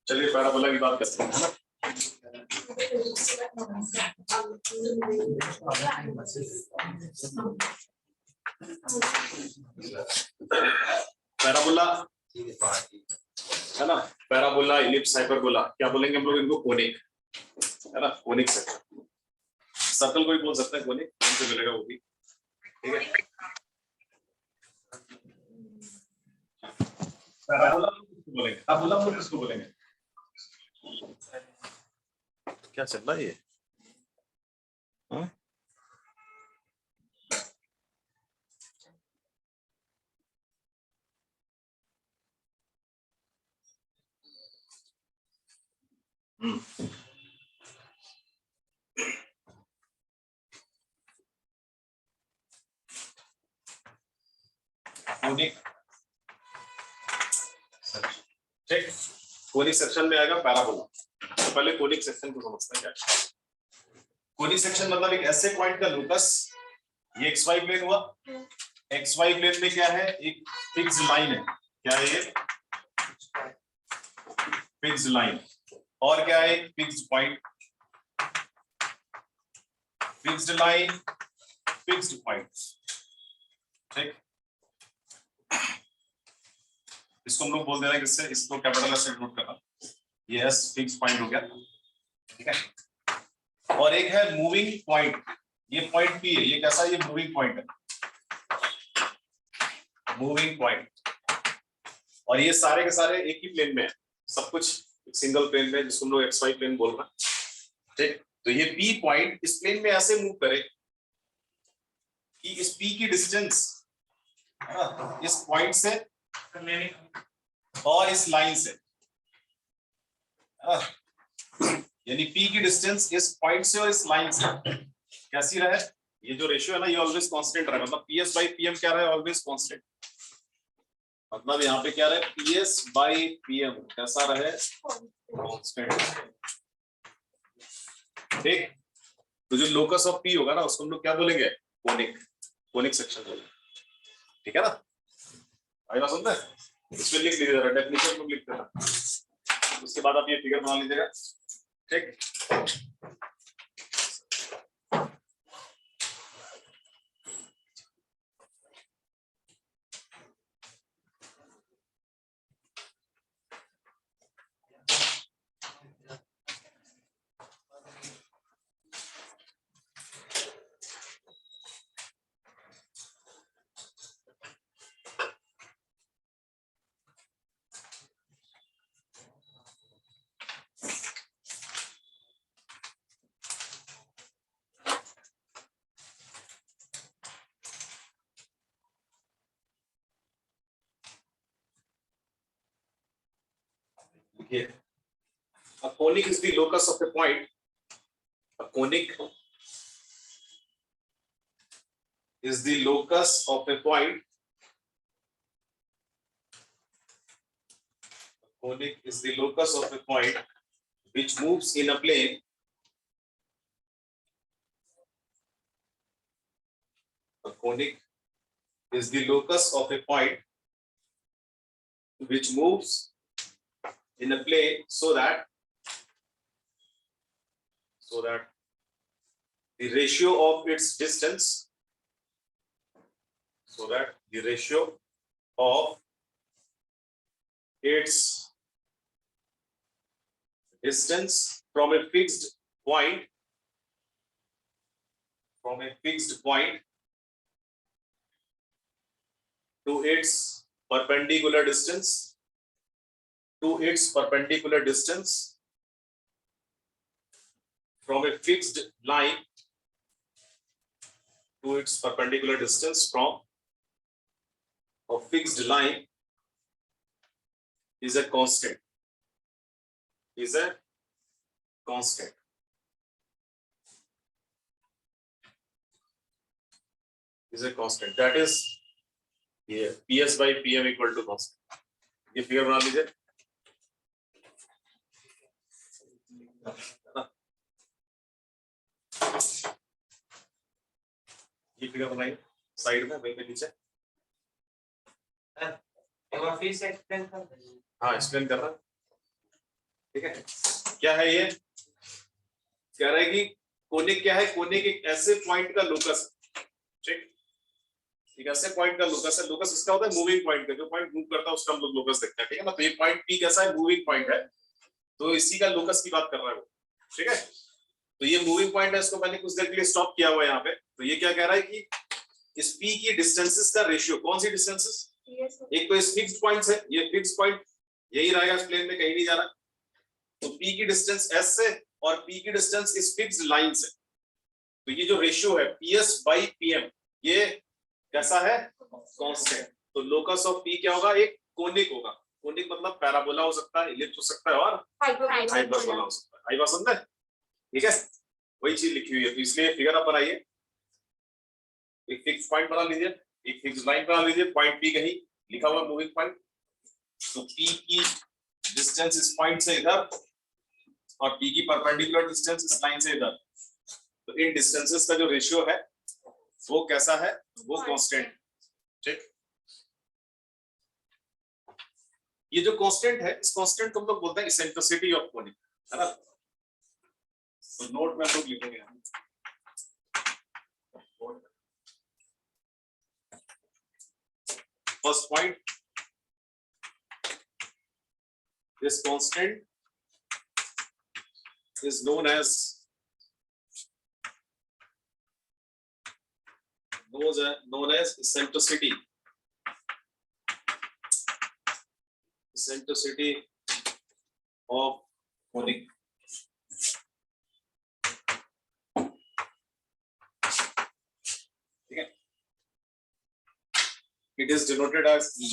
चलिए पैराबोला की बात करते हैं, है ना। पैराबोला है ना, पैराबोला, इलिप्स, हाइपरबोला, क्या बोलेंगे हम लोग इनको? कोनिक, है ना, कोनिक सेक्शन। सर्कल को भी बोल सकते हैं कोनिक, कौन से मिलेगा वो भी, ठीक है। पैराबोला किसको बोलेंगे? पैराबोला को किसको बोलेंगे? क्या चल रहा है ये? हाँ? कोनिक ठीक, कोनिक सेक्शन में आएगा पैराबोला। तो पहले कोनिक सेक्शन को समझते हैं क्या। कोनिक सेक्शन मतलब एक ऐसे पॉइंट का लोकस, ये एक्स वाई प्लेन हुआ, एक्स वाई प्लेन में क्या है? एक फिक्स लाइन है, क्या है ये? Fix line. और क्या है? Fixed point, fixed line, fixed point, ठीक। इसको हम लोग बोल दे रहे हैं किससे? इसको कैपिटल एस से डिनोट करना, ये एस फिक्स पॉइंट हो गया, ठीक है। और एक है मूविंग पॉइंट, ये पॉइंट पी है, ये कैसा? ये मूविंग पॉइंट है, मूविंग पॉइंट। और ये सारे के सारे एक ही प्लेन में है, सब कुछ एक सिंगल प्लेन में, जिसको हम लोग एक्स वाई प्लेन बोल रहे हैं, ठीक। तो ये पी पॉइंट इस प्लेन में ऐसे मूव करे कि इस पी की डिस्टेंस इस पॉइंट से और इस लाइन से, यानी पी की डिस्टेंस इस पॉइंट से और इस लाइन से कैसी रहे? ये जो रेशियो है ना, ये ऑलवेज कांस्टेंट रहे, मतलब पीएस बाई पीएम क्या रहे? Always constant. मतलब यहाँ पे क्या रहे? पीएस बाई पीएम कैसा रहे? कांस्टेंट, ठीक। तो जो लोकस ऑफ पी होगा ना, उसको हम लोग क्या बोलेंगे? कोनिक, कोनिक सेक्शन बोलेंगे, ठीक है ना। आई बात सुनते हैं? इसमें लिख लीजिए जरा, डेफिनेशन को लिख देना, उसके बाद आप ये फिगर बना लीजिएगा, ठीक। A conic is the locus of a point. A conic is the locus of a point. A conic is the locus of a point which moves in a plane A conic is the locus of a point which moves in a plane so that the ratio of its distance from a fixed point to its perpendicular distance from a fixed line to its perpendicular distance from a fixed line is a constant. Is a constant. Is a constant. That is here PS by PM equal to constant. ये figure बना लीजिए. ये figure बनाइए side में वहीं पे नीचे. रहा है, हाँ एक्सप्लेन कर रहा है, ठीक है। क्या है ये, कह रहा है कि कोनिक क्या है, कोनिक एक ऐसे पॉइंट का लोकस, ठीक, एक ऐसे पॉइंट का लोकस है। लोकस इसका होता है मूविंग पॉइंट का, जो पॉइंट मूव करता है उसका हम लोग लोकस देखते हैं, ठीक है ना। तो ये पॉइंट पी कैसा है, मूविंग पॉइंट है, तो इसी का लोकस की बात कर रहा है वो, ठीक है। तो ये मूविंग पॉइंट है, इसको मैंने कुछ देर के लिए स्टॉप किया हुआ है यहाँ पे। तो ये क्या कह रहा है कि इस पी की डिस्टेंसेस का रेशियो, कौन सी डिस्टेंसेस, एक तो इस फिक्स्ड पॉइंट्स है, ये फिक्स्ड पॉइंट यही रहेगा इस प्लेन में, कहीं नहीं जा रहा। तो पी की डिस्टेंस एस से और पी की डिस्टेंस इस फिक्स्ड लाइन से, तो ये जो रेशियो है पीएस बाई पीएम, ये कैसा है, कांस्टेंट। तो लोकस ऑफ पी क्या होगा, एक कोनिक होगा। कोनिक मतलब पैराबोला हो सकता है, इलिप्स हो सकता है, और हाइपरबोला हो सकता है। आई बात समझ, ठीक है, वही चीज लिखी हुई है। तो इसलिए फिगर आप बनाइए, एक फिक्स पॉइंट बना लीजिए, एक फिक्स लाइन बना लीजिए, पॉइंट पी कहीं लिखा हुआ मूविंग पॉइंट। तो पी की डिस्टेंस इस पॉइंट से इधर और पी की परपेंडिकुलर डिस्टेंस इस लाइन से इधर, तो इन डिस्टेंसेस का जो रेशियो है वो कैसा है, वो कांस्टेंट, ठीक। ये जो कांस्टेंट है, इस कांस्टेंट को हम लोग बोलते हैं इसेंट्रिसिटी ऑफ कोनिक, है ना। तो नोट में हम लोग लिखेंगे, first point, this constant is known as eccentricity, eccentricity of conic, ठीक है। It is denoted as E.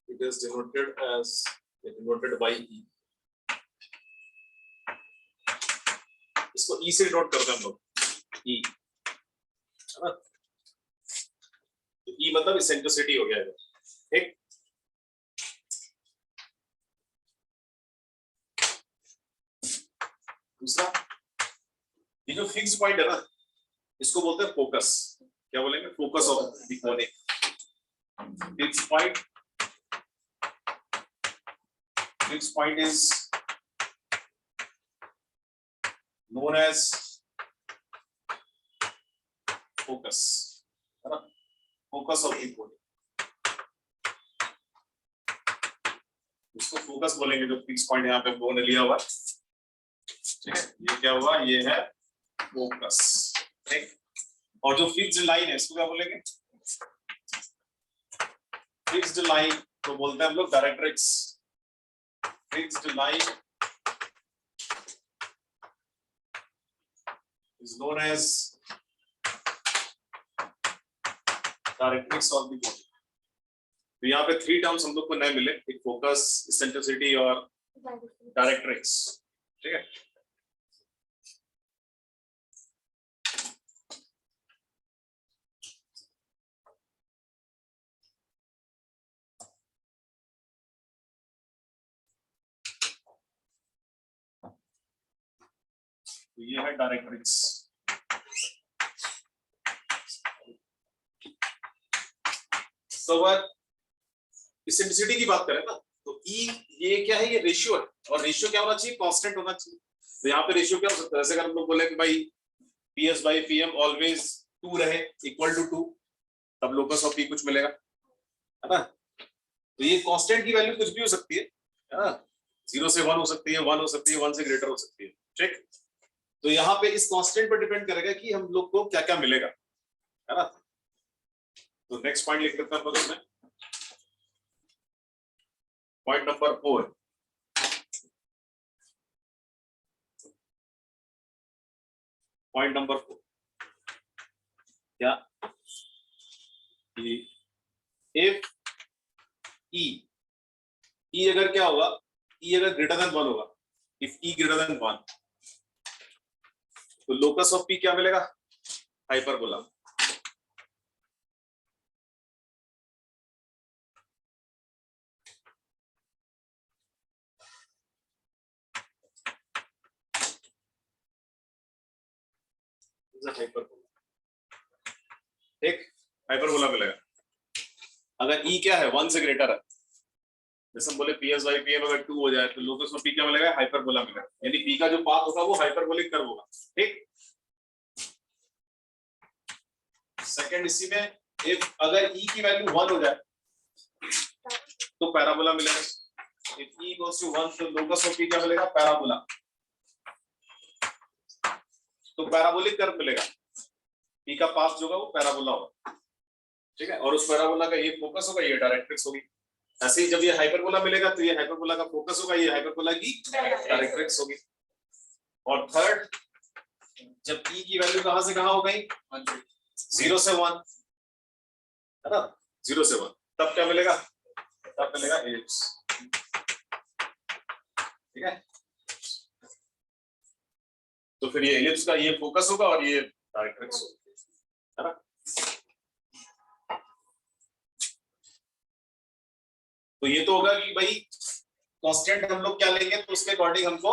It is denoted by E. इसको E से डिनोट करते हैं हम लोग, E, है ना। तो E मतलब इसेंट्रिसिटी हो गया, ठीक। दूसरा, ये जो फिक्स पॉइंट है ना, इसको बोलते हैं फोकस। क्या बोलेंगे, focus of the conic. Fix point, fixed point is known as focus, है ना, focus of the कोनिक, इसको फोकस बोलेंगे। जो फिक्स पॉइंट यहाँ पे हम लोगों ने लिया हुआ, ठीक है, ये क्या हुआ, ये है फोकस, ठीक। और जो फिक्स्ड लाइन है इसको क्या बोलेंगे, फिक्स्ड लाइन तो बोलते हैं हम लोग directrix. Fixed line is known as directrix of the body. तो यहाँ पे 3 टर्म्स हम लोग को नए मिले, एक फोकस, इसेंट्रिसिटी और डायरेक्ट्रिक्स, ठीक है। तो ये है डायरेक्ट्रिक्स। तो अगर इसेंट्रिसिटी की बात करें ना, तो E ये क्या है, ये रेशियो है, और रेशियो क्या होना चाहिए, कांस्टेंट होना चाहिए। तो यहाँ पे रेशियो क्या हो सकता है, जैसे अगर हम लोग बोले कि भाई PS बाई PM ऑलवेज 2 रहे, इक्वल टू 2, तब लोकस ऑफ P कुछ मिलेगा, है ना। तो ये कांस्टेंट की वैल्यू कुछ भी हो सकती है ना, 0 से 1 हो सकती है, 1 हो सकती है, 1 से ग्रेटर हो सकती है, ठीक। तो यहाँ पे इस कांस्टेंट पर डिपेंड करेगा कि हम लोग को क्या क्या मिलेगा, है ना। तो नेक्स्ट पॉइंट लिख लेते हैं हम लोग, पॉइंट नंबर 4, पॉइंट नंबर 4 क्या, इफ E अगर क्या होगा, E अगर ग्रेटर देन 1 होगा, इफ E ग्रेटर देन 1, तो लोकस ऑफ P क्या मिलेगा, हाइपरबोला। हाइपरबोला, ठीक, हाइपरबोला मिलेगा। अगर ई क्या है 1 से ग्रेटर है, जैसे हम बोले PS बाई PM अगर 2 हो जाए तो लोकस ऑफ पी क्या मिलेगा, हाइपरबोला मिलेगा, यानी पी का जो पाथ होगा वो हाइपरबोलिक कर्व होगा। ठीक, सेकंड इसी में इफ अगर ई की वैल्यू 1 हो जाए तो पैराबोला मिलेगा, इफ ई इक्वल्स टू 1 तो लोकस ऑफ पी क्या मिलेगा, पैराबोला, तो पैराबोलिक कर्व मिलेगा, पी का पाथ जो होगा वो पैराबोला होगा। ठीक है, और उस पैराबोला का ये फोकस होगा, ये डायरेक्ट्रिक्स होगी। ऐसे ही जब ये हाइपरबोला मिलेगा तो ये हाइपरबोला का फोकस होगा, ये हाइपरबोला की डायरेक्ट्रिक्स होगी। और थर्ड, जब ई की वैल्यू कहां से कहां हो गई, 0 से 1 है ना, 0 से 1, तब क्या मिलेगा, तब मिलेगा एलिप्स। ठीक है, तो फिर ये एलिप्स का ये फोकस होगा और ये डायरेक्ट्रिक्स होगा, है ना। तो ये तो होगा कि भाई कांस्टेंट हम लोग क्या लेंगे तो उसके अकॉर्डिंग हमको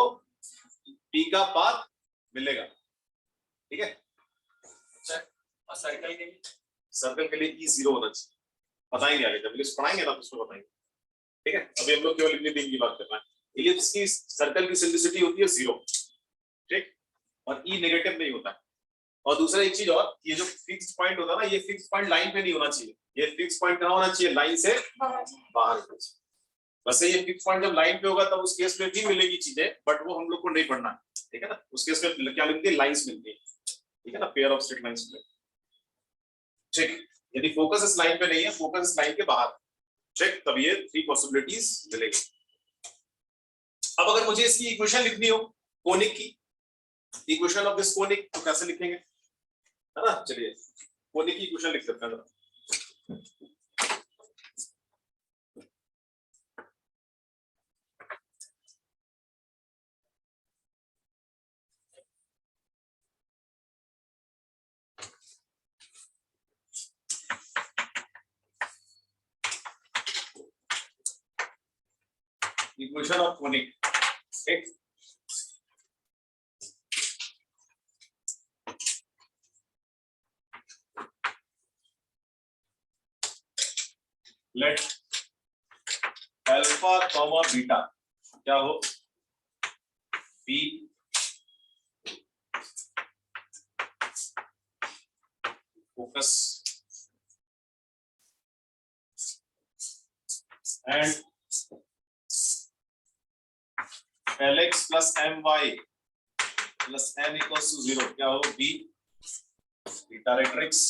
पी का पाथ मिलेगा। ठीक है, और सर्कल के लिए ई 0 होना चाहिए, बताएंगे आगे जब इलिप्स पढ़ाएंगे ना तो उसमें बताएंगे। ठीक है, अभी हम लोग केवल इतनी दिन की बात कर रहे हैं। इलिप्स की सर्कल की सिंप्लिसिटी होती है 0, ठीक, और ई नेगेटिव नहीं होता है। और दूसरा एक चीज और, ये जो फिक्स्ड पॉइंट होता है ना, ये फिक्स्ड पॉइंट लाइन पे नहीं होना चाहिए, ये फिक्स्ड पॉइंट कहां होना चाहिए, लाइन से बाहर होना चाहिए। वैसे ये फिक्स्ड पॉइंट जब लाइन पे होगा तब उस केस में भी मिलेगी चीजें, बट वो हम लोग को नहीं पढ़ना है। ठीक है ना, उस केस में क्या मिलती है, लाइंस मिलती है। ठीक है ना, पेयर ऑफ स्ट्रेट लाइंस मिलती है। ठीक, यदि फोकस इस लाइन पे नहीं है, फोकस इस लाइन के बाहर, ठीक, तब ये 3 पॉसिबिलिटीज मिलेगी। अब अगर मुझे इसकी इक्वेशन लिखनी हो कोनिक की, इक्वेशन ऑफ दिस कोनिक, तो कैसे लिखेंगे, है ना, चलिए कोनिक की इक्वेशन लिख सकते हैं। इक्वेशन ऑफ कोनिक, ठीक, लेट अल्फा कॉमा बीटा क्या हो, B focus and Lx plus My plus n equals to 0 क्या हो, बी डायरेक्ट्रिक्स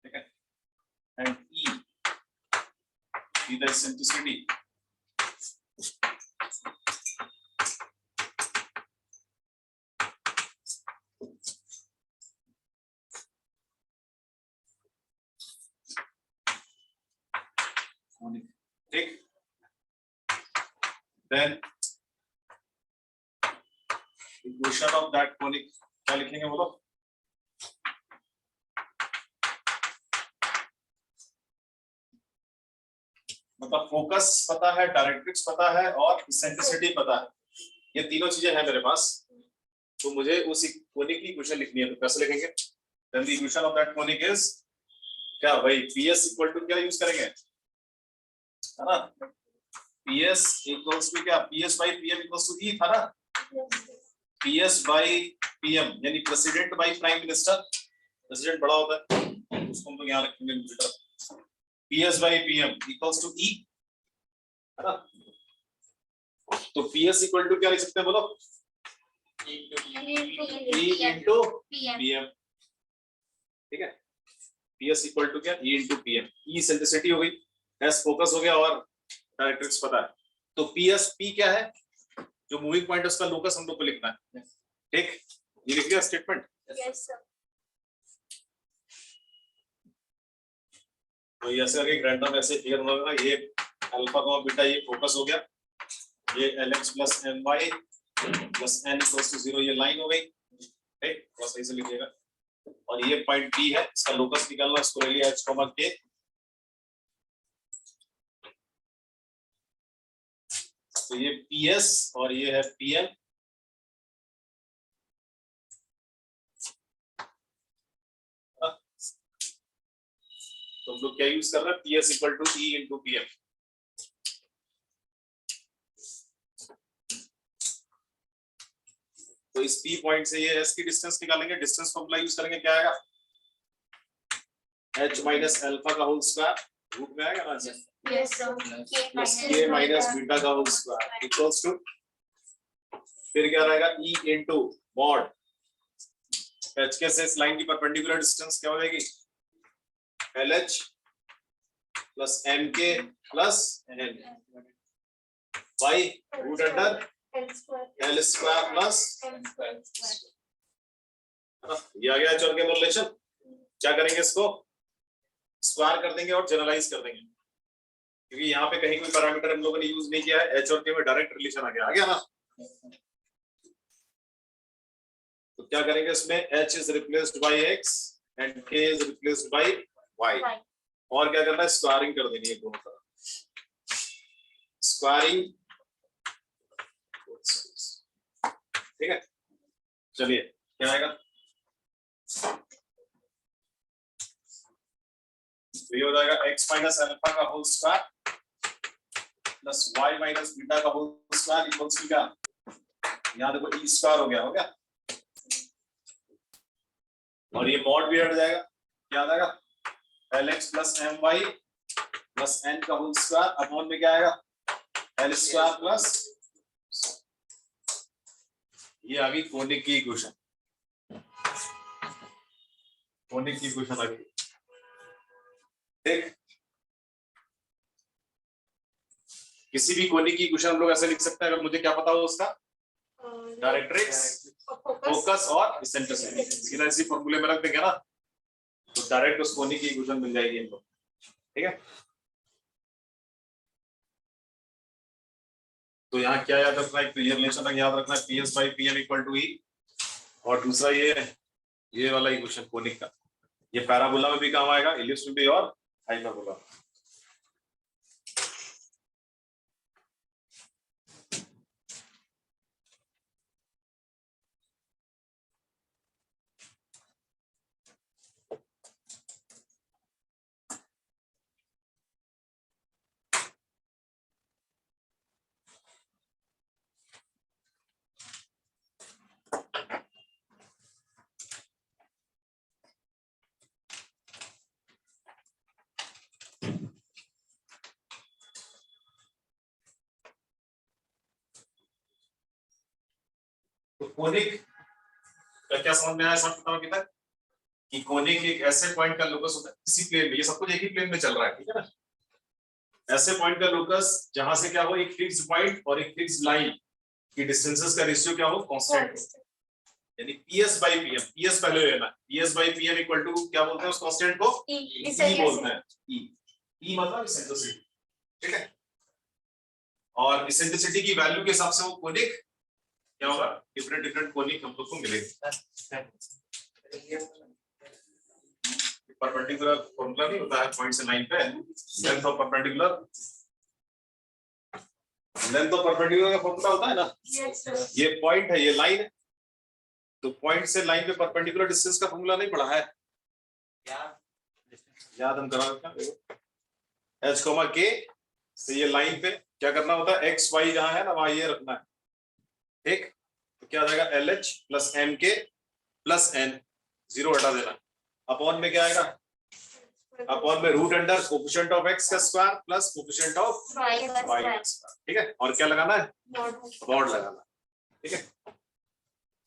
ठीक है, and E be the eccentricity ठीक, then equation of that conic क्या लिखेंगे बोलो, मतलब फोकस पता है, डायरेक्ट्रिक्स पता है और इसेंट्रिसिटी पता है, ये तीनों चीजें हैं मेरे पास, तो मुझे उस कोनिक की इक्वेशन लिखनी है, तो कैसे लिखेंगे, then the equation of that conic is क्या भाई, PS इक्वल टू क्या यूज करेंगे, है ना, PS इक्वल्स टू क्या, PS by PM equals to E था ना, PS बाई PM यानी president by prime minister, president बड़ा होता है उसको हम लोग यहाँ रखेंगे, PS by PM equals to E, है ना, तो PS इक्वल टू क्या लिख सकते हैं बोलो, E इंटू PM, ठीक है, PS इक्वल टू क्या, E into PM, E centricity हो गई, S फोकस हो गया और डायरेक्ट्रिक्स पता है, तो PS P क्या है, जो मूविंग पॉइंट है उसका लोकस हम लोग को लिखना है, ठीक, ये लिख लिया स्टेटमेंट, यस सर, तो ये ऐसे आगे रैंडम ऐसे फिगर होगा, ये अल्फा कॉमा बीटा ये फोकस हो गया, ये Lx plus My plus n equals to 0 ये लाइन हो गई, ठीक, बस सही से लिखिएगा, और ये पॉइंट P है, इसका लोकस निकालना, इसको ले लिया h, k, तो ये PS और ये है PM। तो हम लोग क्या यूज कर रहे हैं, PS equal to E into PM। तो इस P पॉइंट से ये S की डिस्टेंस निकालेंगे, डिस्टेंस फॉर्मूला यूज करेंगे, क्या आएगा, H माइनस अल्फा का होल स्क्वायर रूट में आएगा ना, प्लस K माइनस बीटा का होल स्क्वायर इक्वल्स टू, फिर क्या रहेगा, E इंटू मॉड H के से इस लाइन की परपेंडिकुलर डिस्टेंस क्या हो जाएगी, LH plus MK plus N by root under L square plus, ये आ गया चौर के रिलेशन। क्या करेंगे, इसको स्क्वायर कर देंगे और जनरलाइज कर देंगे, क्योंकि यहाँ पे कहीं कोई पैरामीटर हम लोगों ने यूज नहीं किया है, H और K में डायरेक्ट रिलेशन आ गया ना। तो क्या करेंगे, इसमें H is replaced by X and K is replaced by Y, और क्या करना है, स्क्वायरिंग कर देनी है दोनों तरफ, स्क्वायरिंग, ठीक है। चलिए क्या आएगा, तो ये हो जाएगा x माइनस अल्फा का whole square plus y minus beta का होल स्क्वायर इक्वल्स टू क्या, यहाँ देखो e स्क्वायर हो गया, और ये मॉड भी हट जाएगा, क्या आ जाएगा, lx plus my plus n का होल स्क्वायर अपॉन में क्या आएगा, l स्क्वायर प्लस, ये आ गई कोनिक की इक्वेशन, कोनिक की इक्वेशन आ गई, ठीक। किसी भी कोनिक की इक्वेशन हम लोग ऐसे लिख सकते हैं, अगर मुझे क्या पता हो उसका डायरेक्ट्रिक्स, फोकस और इसेंट्रिसिटी, सीधा इसी फॉर्मूले में रख देंगे ना, तो डायरेक्ट उस कोनिक की इक्वेशन मिल जाएगी हमको, ठीक है। तो यहाँ क्या याद रखना है, तो ये रिलेशन याद रखना है, PS by PM equal to E, और दूसरा ये वाला इक्वेशन कोनिक का, ये पैराबोला में भी काम आएगा, इलिप्स में भी और हाइपरबोला। तो कोनिक का क्या समझ में आया, सब बताओ अभी तक, कि कोनिक एक ऐसे पॉइंट का लोकस होता है इसी प्लेन में, ये सब कुछ एक ही प्लेन में चल रहा है, ठीक है ना, ऐसे पॉइंट का लोकस जहां से क्या हो, एक फिक्स्ड पॉइंट और एक फिक्स्ड लाइन की डिस्टेंसेस का रेशियो क्या हो, कांस्टेंट, यानी PS बाई PM, PS पहले लेना, PS by PM equal to क्या बोलते हैं उस कांस्टेंट को, E बोलते हैं, E मतलब इसेंट्रिसिटी, ठीक है, और इसेंट्रिसिटी की वैल्यू के हिसाब से वो कोनिक क्या होगा, डिफरेंट कोनिक हम लोग को मिलेगा। परपेंडिकुलर फॉर्मूला नहीं होता है पॉइंट से लाइन पे, length of perpendicular, length of perpendicular का फॉर्मूला होता है ना, ये पॉइंट है, ये लाइन है, तो पॉइंट से लाइन पे परपेंडिकुलर डिस्टेंस का फॉर्मूला नहीं पढ़ा है, याद हम करा H, K से ये लाइन पे क्या करना होता है, x y जहां है ना वहां ये रखना है, ठीक। तो क्या आ जाएगा, LH plus MK plus N, zero हटा देना, अपॉन में क्या आएगा, अपॉन में root under coefficient of x का square plus coefficient of y का स्क्वायर, ठीक है, और क्या लगाना है, मॉड लगाना, ठीक है।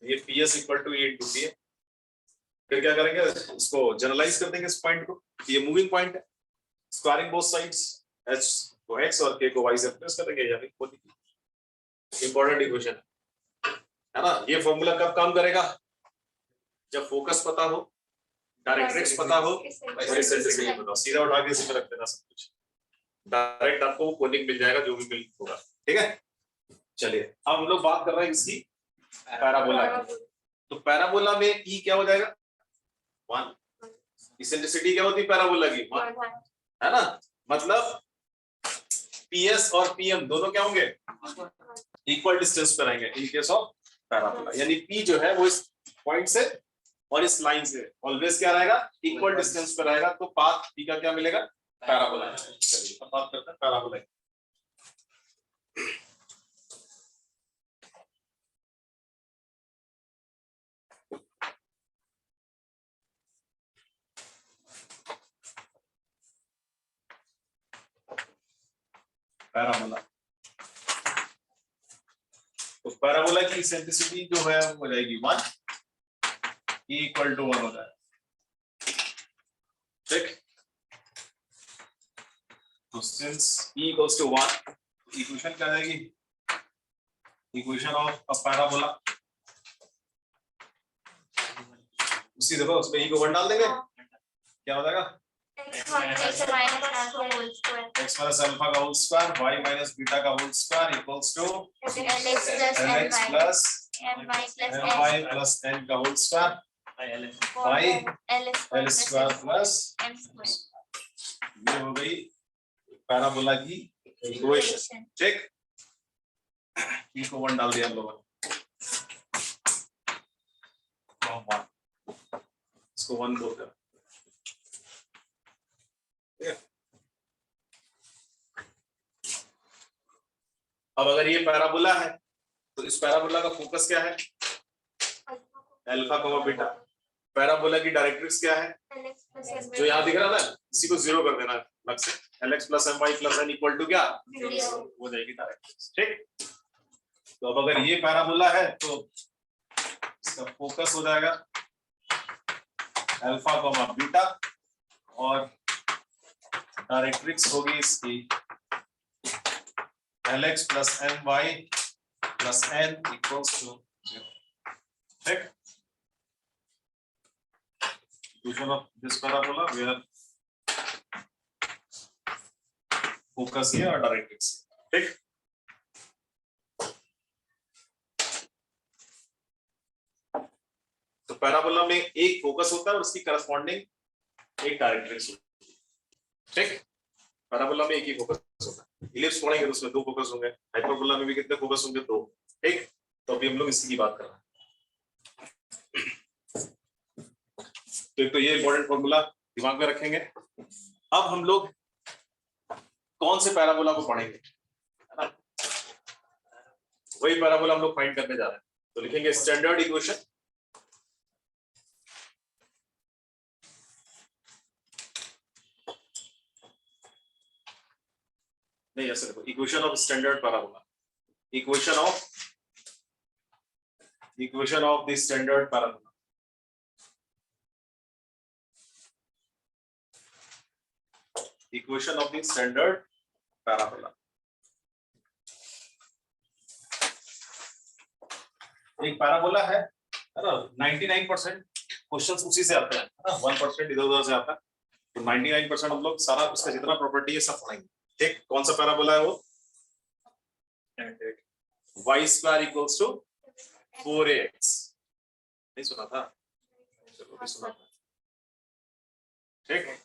ये PS equal to E into PM, फिर क्या करेंगे, इसको जनरलाइज कर देंगे इस पॉइंट को, ये मूविंग पॉइंट है, स्क्वायरिंग बोथ साइड्स, H को x और K को y से रिप्लेस करेंगे, यानी इंपॉर्टेंट इक्वेशन है ना। ये फॉर्मूला कब काम करेगा, जब फोकस पता हो, डायरेक्ट्रिक्स पता हो और इसेंट्रिसिटी पता हो, सीधा उठा के इसमें रख देना सब कुछ, डायरेक्ट आपको कोनिक मिल जाएगा जो भी मिल होगा, ठीक है। चलिए अब हम लोग बात कर रहे हैं इसकी पैराबोला की, तो पैराबोला में E क्या हो जाएगा, 1, इसेंट्रिसिटी क्या होती है पैराबोला की, 1 है ना, मतलब PS और PM दोनों क्या होंगे, इक्वल डिस्टेंस पे रहेंगे इन केस ऑफ पैराबोला, यानी P जो है वो इस पॉइंट से और इस लाइन से ऑलवेज क्या रहेगा, इक्वल डिस्टेंस पे रहेगा, तो पाथ P का क्या मिलेगा, पैराबोला। चलिए अब बात करते हैं पैराबोला। पैराबोला, तो पैराबोला की इसेंट्रिसिटी जो है वो हो जाएगी 1, E इक्वल टू 1 हो जाएगा, ठीक। तो since E equals to 1, equation क्या आएगी, इक्वेशन ऑफ अ पैराबोला, उसी देखो उसमें E को 1 डाल देंगे, क्या हो जाएगा, x माइनस अल्फा का whole square y minus beta का whole square equals to lx plus my plus n का whole square y l square plus m square. ये हो गई पैराबोला की इक्वेशन, ठीक। E को 1 डाल दिया हम लोगों ने, इसको 1 बोलते हैं। अब अगर ये पैराबोला है तो इस पैराबोला का फोकस क्या है, अल्फा कॉमा बीटा। पैराबोला की डायरेक्ट्रिक्स क्या है, जो यहाँ दिख रहा है, इसी को 0 कर देना अलग से, lx plus my plus n equal to क्या हो जाएगी डायरेक्ट्रिक्स, ठीक। तो अब अगर ये पैराबोला है तो इसका फोकस हो जाएगा अल्फा कॉमा बीटा और डायरेक्ट्रिक्स होगी इसकी lx plus my plus n equals to 0, ठीक। Equation of this parabola where focus here और डायरेक्ट्रिक्स, ठीक। तो पैराबोला में एक फोकस होता है और उसकी करस्पॉन्डिंग एक डायरेक्ट्रिक्स होती है, ठीक। पैराबोला में एक ही फोकस होता है, इलिप्स पढ़ेंगे तो उसमें 2 फोकस होंगे, हाइपरबोला में भी कितने फोकस होंगे, 2, ठीक। तो अभी हम लोग इसी की बात कर रहे हैं। तो ये इंपॉर्टेंट फॉर्मूला दिमाग में रखेंगे। अब हम लोग कौन से पैराबोला को पढ़ेंगे, है ना, वही पैराबोला हम लोग फाइंड करने जा रहे हैं। तो लिखेंगे स्टैंडर्ड इक्वेशन, नहीं ऐसे देखो, equation of standard parabola, equation of the standard parabola. Equation of the standard parabola, एक पैराबोला है ना, 99% क्वेश्चंस उसी से आते हैं, है ना, 1% इधर उधर से आता है। तो 99% हम लोग सारा उसका जितना प्रॉपर्टी है सब पढ़ेंगे, ठीक। कौन सा पैराबोला है वो, y square equals to 4ax, नहीं सुना था, चलो भी सुना था, ठीक।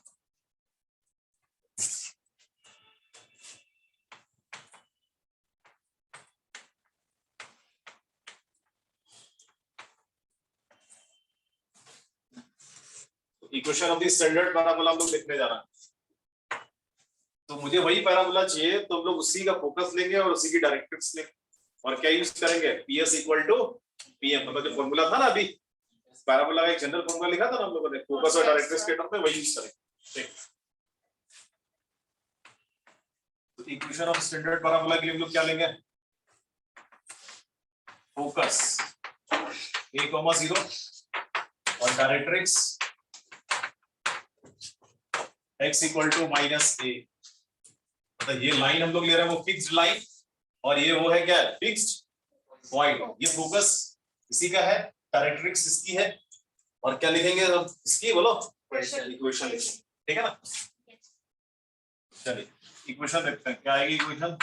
Equation of the standard parabola हम लोग लिखने जा रहे हैं। तो मुझे वही पैराबोला चाहिए, तो हम लोग उसी का फोकस लेंगे और उसी की डायरेक्ट्रिक्स लेंगे और क्या यूज करेंगे, PS इक्वल टू PM, मतलब जो फॉर्मूला था ना अभी पैराबोला का एक जनरल फॉर्मूला लिखा था ना हम लोगों ने, फोकस और डायरेक्ट्रिक्स के टर्म में वही यूज करेंगे, ठीक। तो इक्वेशन ऑफ स्टैंडर्ड पैराबोला के लिए हम लोग क्या लेंगे, फोकस a,0 और directrix x equal to minus a। मतलब ये लाइन हम लोग ले रहे हैं वो फिक्स्ड लाइन और ये वो है क्या, फिक्स्ड पॉइंट। ये फोकस इसी का है, डायरेक्ट्रिक्स इसकी है, और क्या लिखेंगे हम इसकी, बोलो इक्वेशन लिखेंगे, ठीक है ना। चलिए इक्वेशन देखते हैं, क्या आएगी equation,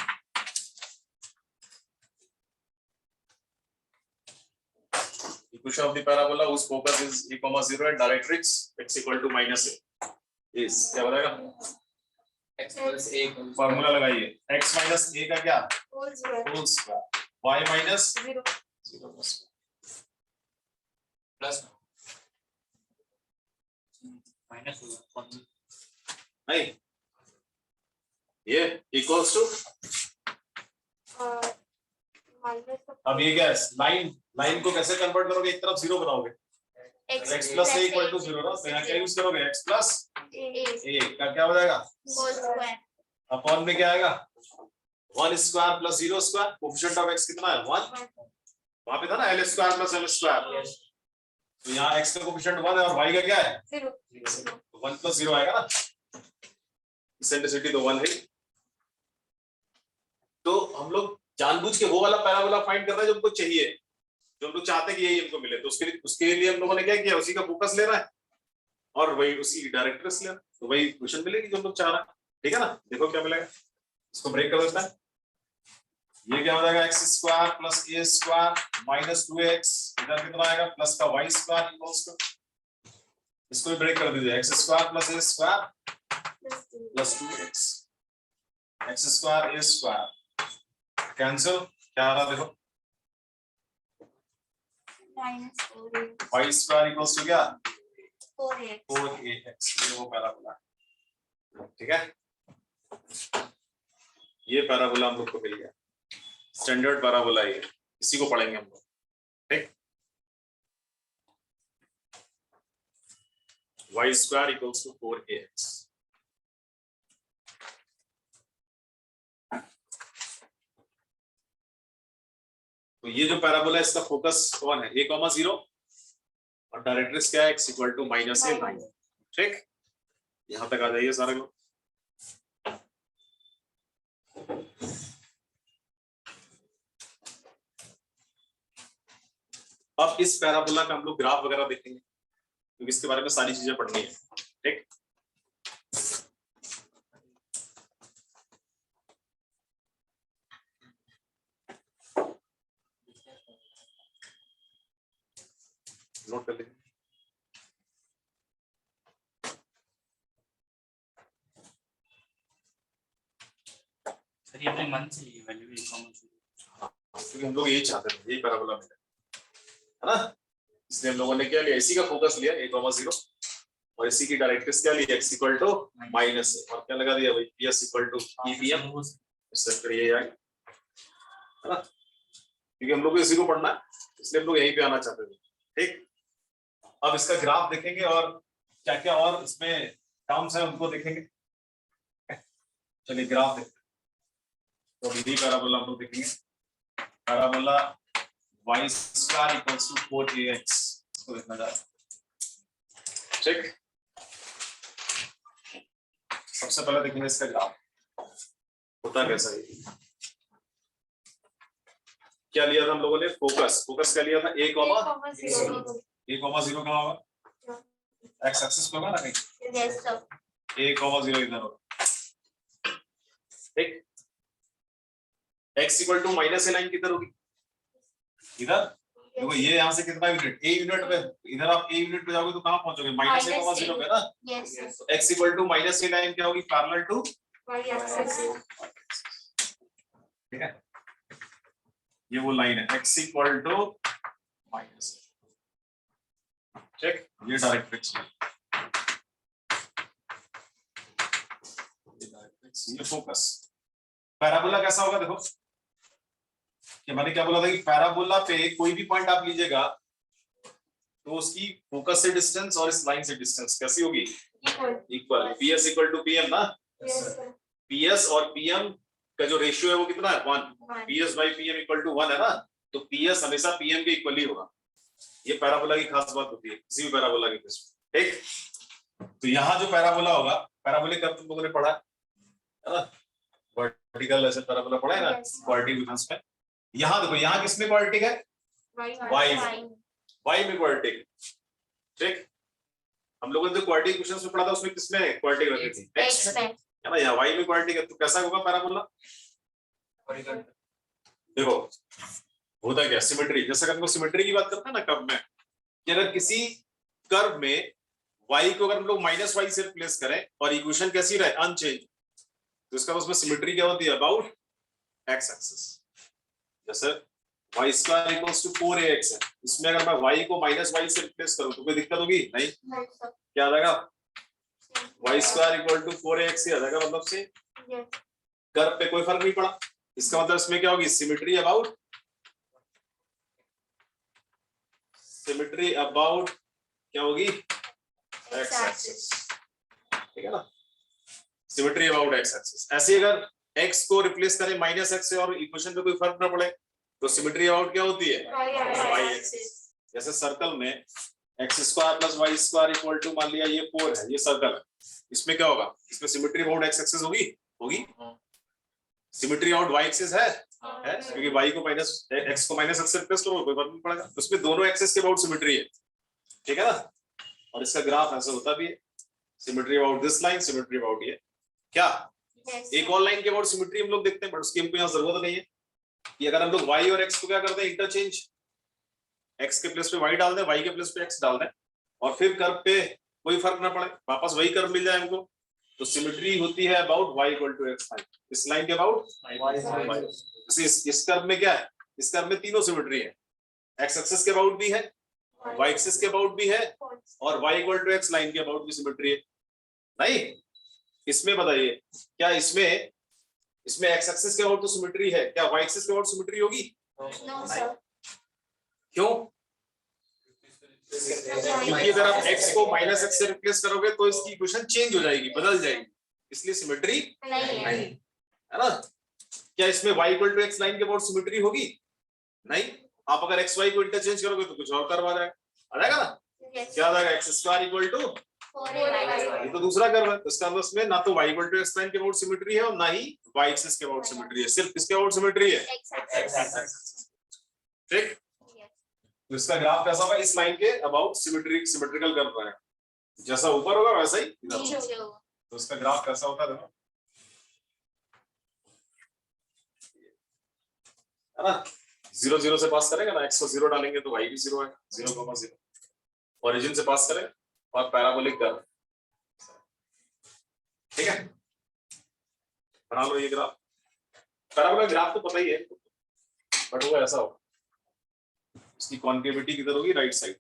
equation of the parabola whose focus is a,0 and directrix x equal to minus a is, क्या बताएगा, x plus a फॉर्मूला लगाइए, x minus a का क्या, whole square y minus 0 plus minus होगा नहीं, ये इक्वल्स टू, माइनस अब ये क्या है, लाइन को कैसे कन्वर्ट करोगे, एक तरफ जीरो बनाओगे, x plus a equal to 0 ना, तो यहाँ क्या यूज करोगे, x प्लस a का क्या हो जाएगा होल स्क्वायर अपॉन में क्या आएगा 1 square plus 0 square, coefficient of x कितना है 1, वहां पे था ना l square plus m square, तो यहाँ x का कोएफिशिएंट 1 है और y का क्या है 0 तो 1 प्लस 0 आएगा ना, इसेंट्रिसिटी तो 1 है। तो हम लोग जानबूझ के वो वाला पैराबोला फाइंड कर रहे हैं जो हमको चाहिए, जो हम लोग चाहते हैं कि यही हमको मिले, तो उसके लिए हम लोगों ने क्या किया, उसी का फोकस ले रहा है और वही उसी डायरेक्ट्रेस ले रहा है, तो वही क्वेश्चन मिलेगी जो हम लोग चाह रहे हैं। ठीक है ना, देखो क्या मिलेगा, इसको ब्रेक कर देता है, ये क्या हो जाएगा x square plus a square minus 2x, इधर कितना आएगा प्लस का y स्क्वायर इक्वल्स टू, इसको भी ब्रेक कर दीजिए, x square plus a square plus 2x, x square a square cancel, क्या आ रहा देखो minus 4 y square equals to क्या 4x 4ax, ये वो पैराबोला है। ठीक है, ये पैराबोला हम लोग को मिल गया, स्टैंडर्ड पैराबोला ये, इसी को पढ़ेंगे हम लोग। ठीक, y square equals to 4ax, तो ये जो पैराबोला है इसका फोकस कौन है, a, 0 और डायरेक्ट्रिक्स क्या है x equal to minus a। ठीक, यहां तक आ जाइए सारे लोग। अब इस पैराबोला का हम लोग ग्राफ वगैरह देखेंगे, क्योंकि इसके बारे में सारी चीजें पढ़नी है। ठीक, नोट कर लीजिए। सर ये अपने मन से ही वैल्यू भी कॉमन से, क्योंकि हम लोग यही चाहते थे, यही पैराबोला मिले, है ना, इसलिए हम लोगों ने क्या लिया, इसी का फोकस लिया a, 0 और इसी की डायरेक्ट्रिक्स क्या लिया x equal to minus a, और क्या लगा दिया भाई ps इक्वल टू epm, इससे फिर ये आएगा, है ना, क्योंकि हम लोग को इसी को पढ़ना है, इसलिए हम लोग यहीं पे आना चाहते थे। ठीक, अब इसका ग्राफ देखेंगे और क्या क्या और इसमें टर्म्स है उनको देखेंगे। चलिए ग्राफ देखते हैं, तो यही पैराबोला हम लोग देखेंगे, parabola y square equals to 4ax, इसको देखना जा रहा है। ठीक, सबसे पहले देखेंगे इसका ग्राफ होता कैसा है। क्या लिया था हम लोगों ने, फोकस क्या लिया था a, 0 कहाँ होगा, x एक्सिस पे होगा ना कहीं, यस सर a, 0 इधर होगा। ठीक, x equal to minus a line किधर होगी, इधर, देखो ये यहाँ से कितना यूनिट, a यूनिट पे, इधर आप a यूनिट पे जाओगे तो कहाँ पहुंचोगे, माइनस a, 0 पे ना, यस तो x equal to minus a line क्या होगी, पैरेलल टू y एक्सिस ठीक है, ये वो लाइन है x इक्वल टू माइनस, ठीक, ये डायरेक्ट्रिक्स, ये फोकस। पैराबोला कैसा होगा देखो, कि मैंने क्या बोला था कि पैराबोला पे कोई भी पॉइंट आप लीजिएगा तो उसकी फोकस से डिस्टेंस और इस लाइन से डिस्टेंस कैसी होगी, equal, ps equal to pm ना, ps और pm का जो रेशियो है वो कितना है 1, ps by pm equal to 1 है ना, तो ps हमेशा pm के इक्वल ही होगा, ये पैराबोला की खास बात होती है किसी भी पैराबोला के केस में। ठीक, तो यहाँ जो पैराबोला होगा, पैराबोलिक कर्व तुम लोगों ने पढ़ा है ना, वर्टिकल ऐसे पैराबोला पढ़ा है ना, क्वाड्रेटिक इक्वेशंस में, यहाँ देखो यहाँ किसमें क्वाड्रेटिक है, y में क्वाड्रेटिक। ठीक, हम लोगों ने जो क्वाड्रेटिक इक्वेशंस में पढ़ा था उसमें किसमें क्वाड्रेटिक रहती थी, x में, है ना, यहाँ y में क्वाड्रेटिक है, तो कैसा होगा पैराबोला, देखो होता क्या, सिमेट्री, जैसे कि हम लोग सिमेट्री की बात करते हैं ना कर्व में, कि अगर किसी कर्व में y को अगर हम लोग माइनस वाई से रिप्लेस करें और इक्वेशन कैसी रहे अनचेंज, तो इसका उसमें सिमेट्री क्या होती है, अबाउट x एक्सिस। जैसे y square equals to 4ax है। इसमें अगर मैं y को माइनस वाई से रिप्लेस करूं तो कोई दिक्कत होगी नहीं? नहीं सर। क्या आ जाएगा? Y square equal to 4ax ही आ जाएगा, मतलब से यस। कर्व पे कोई फर्क नहीं पड़ा। इसका मतलब इसमें क्या होगी? सिमेट्री अबाउट क्या होगी? एक्स एक्सिस, ठीक है ना? Symmetry about x axis. ऐसे अगर x को रिप्लेस करें माइनस एक्स से और इक्वेशन पे कोई फर्क ना पड़े तो सिमेट्री अबाउट क्या होती है? Y axis. जैसे सर्कल में x square plus y square equal to, मान लिया ये 4 है, ये सर्कल है, इसमें क्या होगा? इसमें सिमेट्री अबाउट एक्स एक्सिस होगी। सिमेट्री अबाउट वाई एक्सिस है क्योंकि y को माइनस x को माइनस एक्स से रिप्लेस करो कोई फर्क नहीं पड़ेगा। तो उसमें दोनों एक्सिस के अबाउट सिमेट्री है, ठीक है ना? और इसका ग्राफ ऐसा होता भी है, symmetry about this line, symmetry about ये। क्या एक और लाइन के अबाउट सिमेट्री हम लोग देखते हैं, बट उसकी हमको यहाँ जरूरत नहीं है कि अगर हम लोग y और x को क्या करते हैं? इंटरचेंज, x के प्लेस पे y डाल दें, y के प्लेस पे x डाल दें, और फिर कर्व पे कोई फर्क ना पड़े, वापस वही कर्व मिल जाए हमको। तो सिमेट्री होती है about y equal to x line, इस लाइन के अबाउट इस कर्व में क्या है? इस कर्व में तीनों सिमेट्री है, x एक्सिस के अबाउट भी है, y एक्सिस के अबाउट भी है, और y equal to x line के अबाउट भी सिमेट्री है। नहीं, इसमें बताइए क्या इसमें x एक्सिस के अबाउट तो सिमेट्री है, क्या y एक्सिस के अबाउट सिमेट्री होगी? No sir. क्यों? क्योंकि अगर आप x को माइनस x से रिप्लेस करोगे तो इसकी इक्वेशन चेंज हो जाएगी, बदल जाएगी, इसलिए सिमेट्री नहीं है। है ना? क्या इसमें y equal to x line के अबाउट सिमेट्री होगी? नहीं। आप अगर x y को इंटरचेंज करोगे तो कुछ और कर्व आ जाएगा ना? क्या आ जाएगा? x स्क्वायर इक्वल टू, ये तो दूसरा कर्व है, तो इसका मतलब इसमें ना तो y equal to x line के अबाउट सिमेट्री है और ना ही y एक्सिस के अबाउट सिमेट्री है, सिर्फ किसके अबाउट सिमेट्री है? ठीक। तो इसका ग्राफ कैसा होगा? इस लाइन के अबाउट सिमेट्रिकल कर्व रहेगा, जैसा ऊपर होगा वैसा ही इधर होगा। तो इसका ग्राफ कैसा होता है ना? 0 0 से पास करेंगे ना, x को 0 डालेंगे तो y भी 0 है, 0,0। ओरिजिन से पास करें और पैराबोलिक कर्व, ठीक है? बना लो ये ग्राफ। पैराबोलिक ग्राफ तो पता ही है, बट वो ऐसा होगा, इसकी कॉन्केविटी किधर होगी? Right side.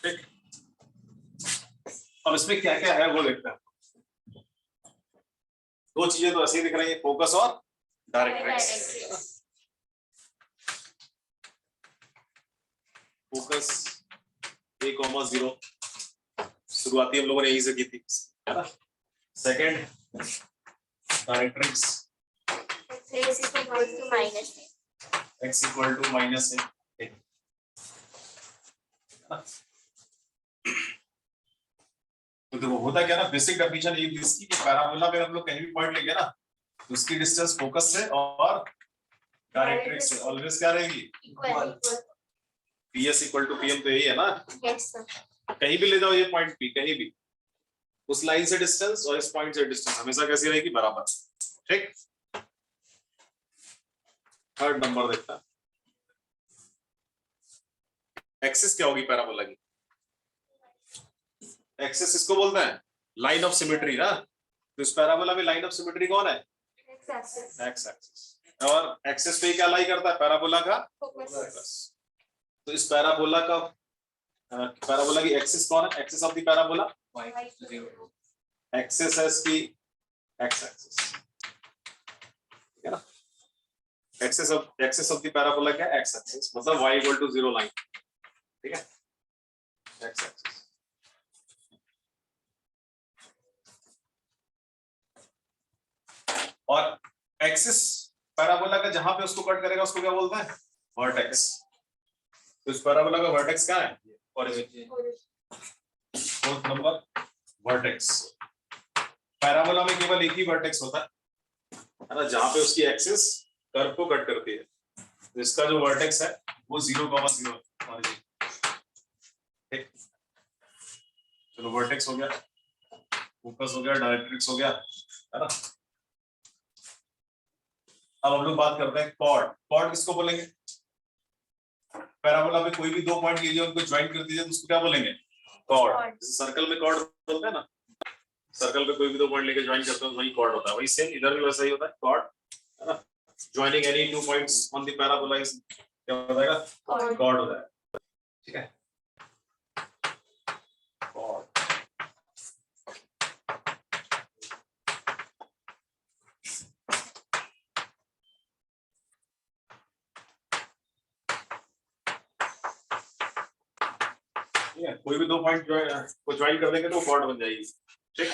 ठीक, अब इसमें क्या क्या है वो देखते हैं। दो चीजें तो ऐसे ही दिख रही है, फोकस और डायरेक्ट्रिक्स। फोकस a,0 शुरुआती हम लोगों ने यहीं से की थी, है ना? Second directrix x equal to minus a। तो देखो होता क्या ना, बेसिक डेफिनेशन ये इसकी कि पैराबोला पे हम लोग कहीं भी पॉइंट लेंगे ना तो उसकी डिस्टेंस फोकस से और डायरेक्ट्रिक्स से ऑलवेज क्या रहेगी? PS इक्वल टू PM, तो यही है ना? Yes sir. कहीं भी ले जाओ ये पॉइंट P, कहीं भी उस लाइन से डिस्टेंस और इस पॉइंट से डिस्टेंस हमेशा कैसी रहेगी? बराबर। ठीक। थर्ड नंबर देखता, एक्सिस क्या होगी पैराबोला की? एक्सिस इसको बोलते हैं लाइन ऑफ सिमेट्री ना। तो इस पैराबोला में लाइन ऑफ सिमेट्री कौन है? X axis. और एक्सिस पे क्या लाई करता है? पैराबोला का फोकस। तो इस पैराबोला की एक्सिस कौन है? Axis of the parabola axis है इसकी एक्स एक्सिस, ठीक है ना? एक्सिस ऑफ द पैराबोला क्या? एक्स एक्सिस, मतलब y इक्वल टू 0 लाइन, ठीक है? X axis. और एक्सिस पैराबोला का जहां पे उसको कट करेगा उसको क्या बोलते हैं? वर्टेक्स। तो इस पैराबोला का वर्टेक्स क्या है? Origin. Fourth number vertex. Parabola में केवल एक ही वर्टेक्स होता है ना, जहां पे उसकी एक्सिस कर्व को कट करती है। तो इसका जो वर्टेक्स है वो 0,0 ओरिजिन। ठीक, चलो वर्टेक्स हो गया, फोकस हो गया, डायरेक्ट्रिक्स हो गया, है ना। अब हम लोग बात करते हैं कॉर्ड। कॉर्ड किसको बोलेंगे? पैराबोला में कोई भी दो पॉइंट लीजिए, उनको ज्वाइन कर दीजिए, तो उसको क्या बोलेंगे? कॉर्ड। जैसे सर्कल में कॉर्ड बोलते हैं ना, सर्कल पे कोई भी दो पॉइंट लेके ज्वाइन करते हैं वही कॉर्ड होता है। वही सेम इधर भी वैसा ही होता है, कॉर्ड, है ना। Joining any two points on the parabola is क्या हो जाएगा? कॉर्ड हो जाएगा। ठीक है, कॉर्ड। कोई भी दो पॉइंट को ज्वाइन कर देंगे तो कॉर्ड बन जाएगी। ठीक,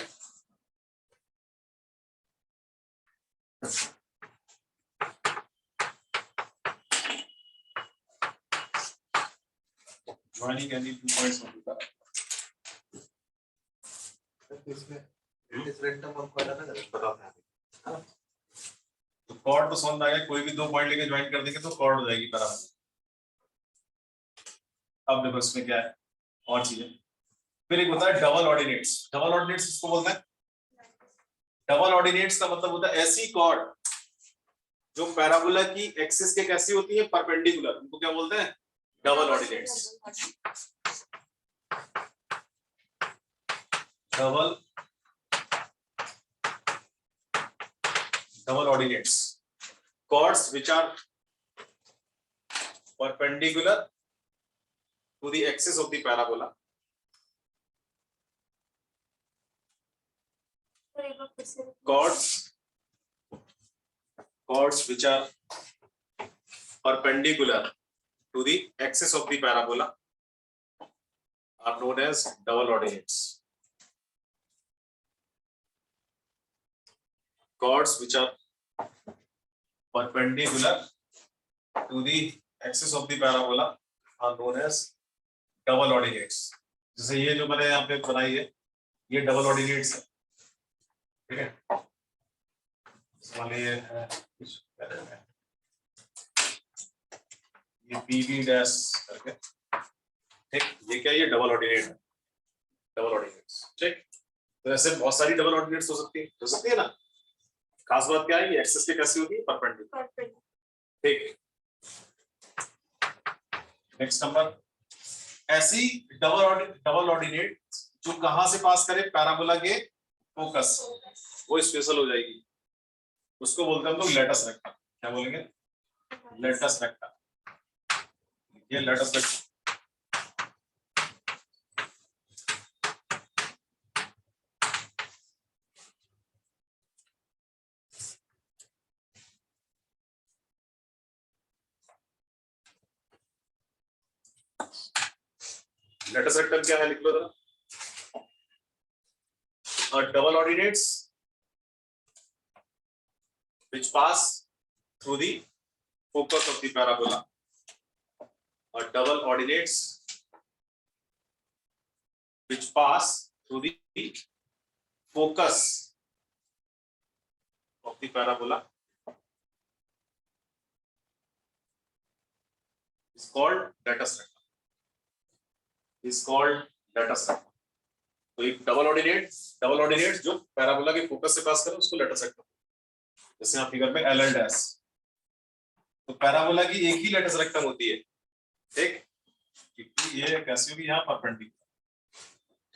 joining any two points on the parabola. इसमें डिफरेंट टर्म हमको अलग अलग पता है। तो कॉर्ड तो समझ में आ गया, कोई भी दो पॉइंट लेके ज्वाइन कर देंगे तो कॉर्ड हो जाएगी पैराबोला। अब देखो इसमें क्या है और चीजें। फिर एक होता है डबल ऑर्डिनेट्स। डबल ऑर्डिनेट्स किसको बोलते हैं? डबल ऑर्डिनेट्स का मतलब होता है ऐसी कॉर्ड जो पैराबोला की एक्सिस के कैसी होती है? परपेंडिकुलर। उनको क्या बोलते हैं? Double ordinates. Double ordinates, chords which are perpendicular to the axis of the parabola. Chords which are perpendicular to the axis of the parabola are known as double ordinates. Chords which are perpendicular to the axis of the parabola are known as double ordinates. जैसे ये जो मैंने यहाँ पे बनाई है ये double ordinates है, ठीक है। ये है ये PB डैश करके, ठीक। ये क्या, ये डबल ऑर्डिनेट है, डबल ऑर्डिनेट्स, ठीक। तो ऐसे बहुत सारी डबल ऑर्डिनेट्स हो सकती है ना। खास बात क्या है, ये एक्सिस की कैसी होती है? परपेंडिकुलर, ठीक। नेक्स्ट नंबर, ऐसी डबल ऑर्डिनेट जो कहां से पास करे? पैराबोला के फोकस, वो स्पेशल हो जाएगी, उसको बोलते हैं हम लोग लेटस रेक्टा। क्या बोलेंगे? Latus recta. ये लेटस रेक्टा। लेटस रेक्टम क्या है, लिख लो जरा। Double ordinates which pass through the focus of the parabola. Or double ordinates which pass through the focus of the parabola is called latus rectum. Is called latus rectum. तो एक double ordinate जो parabola के focus से पास करे उसको latus rectum. जैसे यहाँ figure में एल एंड एस, तो पैराबोला की एक ही लेटस रेक्टम होती है, ठीक। क्योंकि ये कैसी होगी? यहाँ परपेंडिकुलर,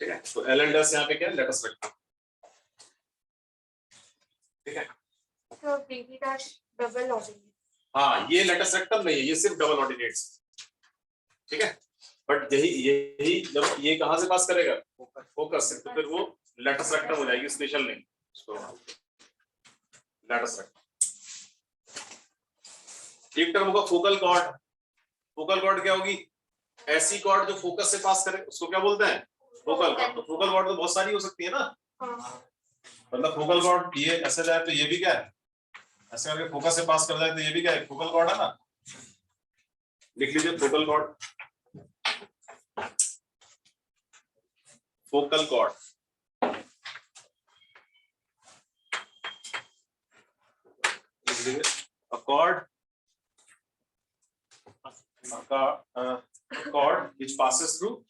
ठीक है। तो एल एंड एस यहाँ पे क्या है? लेटस रेक्टम, ठीक है। तो BB डैश डबल ऑर्डिनेट। हाँ, ये लेटस रेक्टम नहीं है, ये सिर्फ डबल ऑर्डिनेट्स, ठीक है। बट यही जब ये कहां से पास करेगा? फोकस से, तो फिर वो लेटस रेक्टम हो जाएगी, स्पेशल नहीं। Latus rectum. एक टर्म होगा फोकल कॉर्ड। फोकल कॉर्ड क्या होगी? ऐसी कॉर्ड जो फोकस से पास करे उसको क्या बोलते हैं? Focal cord. तो फोकल कॉर्ड तो बहुत सारी हो सकती है ना, मतलब फोकल कॉर्ड ये ऐसे जाए तो ये भी क्या है? ऐसे करके फोकस से पास कर जाए तो ये भी क्या है? फोकल कॉर्ड है ना। लिख लीजिए focal cord. focal chord. A chord which passes through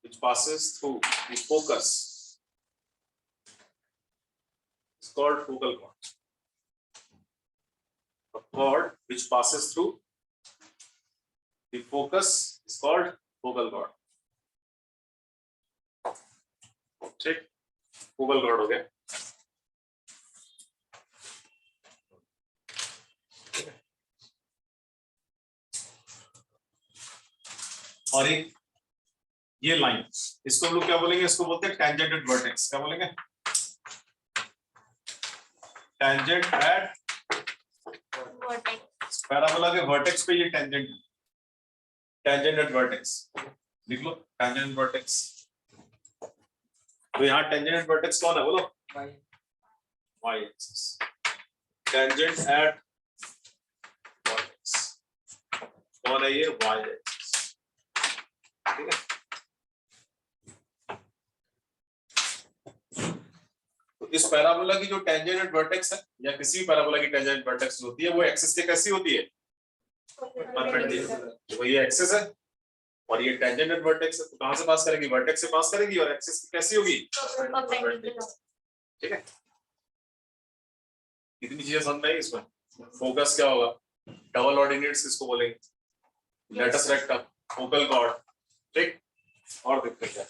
the focus is called focal chord. A chord which passes through the focus is called focal chord. ठीक, focal chord हो गया. और एक ये लाइन, इसको हम लोग क्या बोलेंगे? इसको बोलते हैं टेंजेंट वर्टेक्स. क्या बोलेंगे? Tangent at vertex. पैराबोला के वर्टेक्स पे ये टेंजेंट एट वर्टेक्स लिख लो. Tangent vertex. तो यहाँ टेंजेंट एट वर्टेक्स कौन है? बोलो. y axis. Tangent at vertex कौन है? ये y एक्सिस. ठीक है. तो इस पैराबोला की जो टेंजेंट एट वर्टेक्स है या किसी भी पैराबोला की टेंजेंट एट वर्टेक्स होती है वो एक्सिस के कैसी होती है? परपेंडिकुलर. तो ये एक्सिस है और ये टेंजेंट एट वर्टेक्स है. तो कहां से पास करेगी? वर्टेक्स से पास करेगी और एक्सिस की कैसी होगी? Perpendicular. ठीक है. कितनी चीजें समझ में आई इसमें? फोकस क्या होगा? डबल ऑर्डिनेट्स किसको बोलेंगे? Latus rectum, focal chord. ठीक. और देखते क्या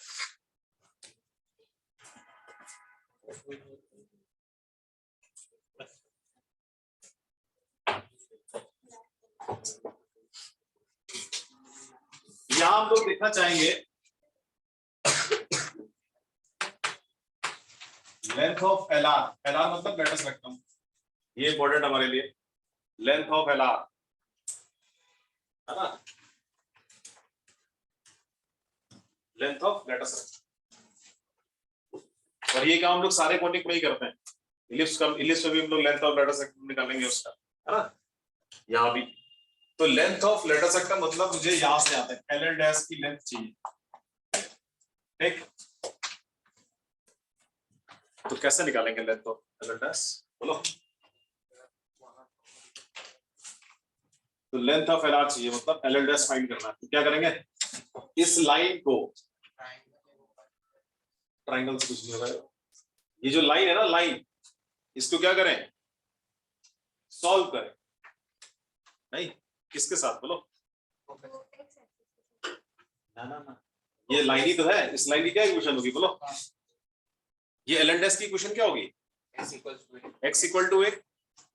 यहां हम लोग देखना चाहेंगे length of L R. L R मतलब लेटस रेक्टम. ये इंपॉर्टेंट हमारे लिए. लेंथ ऑफ एल आर है ना. Length of latus rectum. और ये काम हम लोग सारे कोनिक में ही करते हैं. इलिप्स में भी हम लोग लेंथ ऑफ लेटस रेक्टम निकालेंगे उसका, है ना. यहाँ भी तो लेंथ ऑफ लेटस रेक्टम मतलब मुझे यहां से आता है एल डैश की लेंथ चाहिए. ठीक. तो कैसे निकालेंगे लेंथ ऑफ एल डैश? बोलो. तो लेंथ ऑफ एल आर चाहिए मतलब एल डैश फाइंड करना है. तो क्या करेंगे? इस लाइन को ट्रायंगल से कुछ नहीं होगा. ये जो लाइन है ना, लाइन, इसको क्या करें? सॉल्व करें. नहीं, किसके साथ? बोलो. ना ये लाइन ही तो है. इस लाइन की क्या इक्वेशन होगी? बोलो. ये एल डैश की इक्वेशन क्या होगी? x equal to a.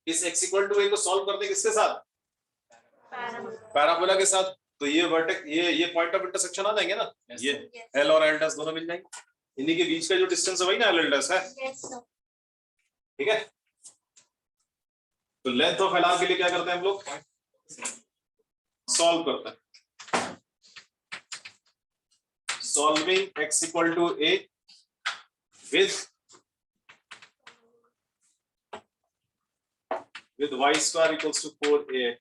इस x इक्वल टू a को सॉल्व करते किसके साथ? पैराबोला के साथ. तो ये वर्टेक्स, ये पॉइंट ऑफ इंटरसेक्शन आ जाएंगे ना. ये एल और एल डैश दोनों मिल जाएंगे. इन्हीं के बीच का जो डिस्टेंस है वही ना एल डैश है. ठीक है. तो लेंथ ऑफ एल आर के लिए क्या करते हैं हम लोग? सॉल्व करते हैं. Solving x equal to a with y square equals to 4ax.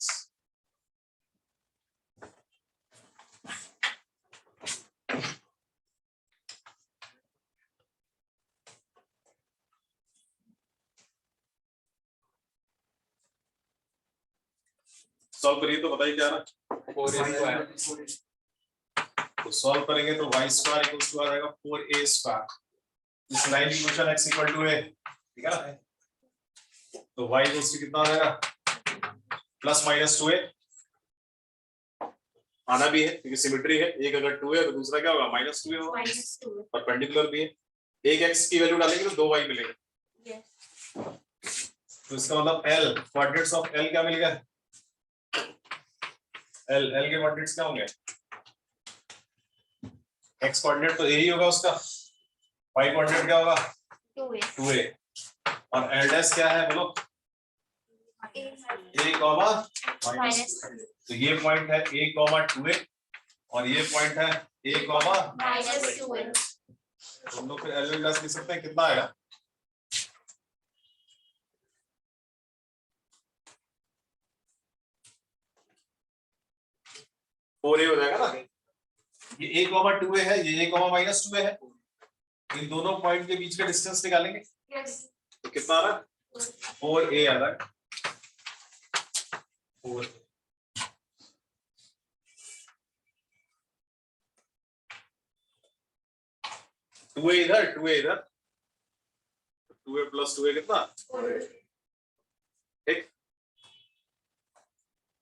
Solve करिए तो बताइए क्या रहा. तो सॉल्व करेंगे तो y स्क्वायर इक्वल्स टू आ जाएगा 4a स्क्वायर. इस लाइन की equation x equal to a. ठीक है ना. तो y इक्वल्स टू कितना आ जाएगा? Plus minus 2a. आना भी है क्योंकि सिमेट्री है. एक अगर 2 है तो दूसरा क्या होगा? माइनस 2 होगा. परपेंडिकुलर भी है. एक x की वैल्यू डालेंगे तो 2y मिलेगा. तो इसका मतलब l कोऑर्डिनेट्स ऑफ l क्या मिल गया? L के कोऑर्डिनेट्स क्या होंगे? x कोऑर्डिनेट तो a ही होगा उसका. y कोऑर्डिनेट क्या होगा? 2a. और l डैश क्या है? बोलो. a comma minus. तो ये पॉइंट है a कॉमा 2a और ये पॉइंट है a कॉमा माइनस 2a. हम लोग फिर l डैश लिख सकते हैं. कितना आएगा? हो जाएगा ना. ये a कॉमा 2a है, ये a कॉमा माइनस 2a है, इन दोनों पॉइंट के बीच का डिस्टेंस निकालेंगे Yes. तो कितना आ रहा है 4a आ रहा है 4 2a इधर 2a इधर 2a प्लस 2a कितना ठीक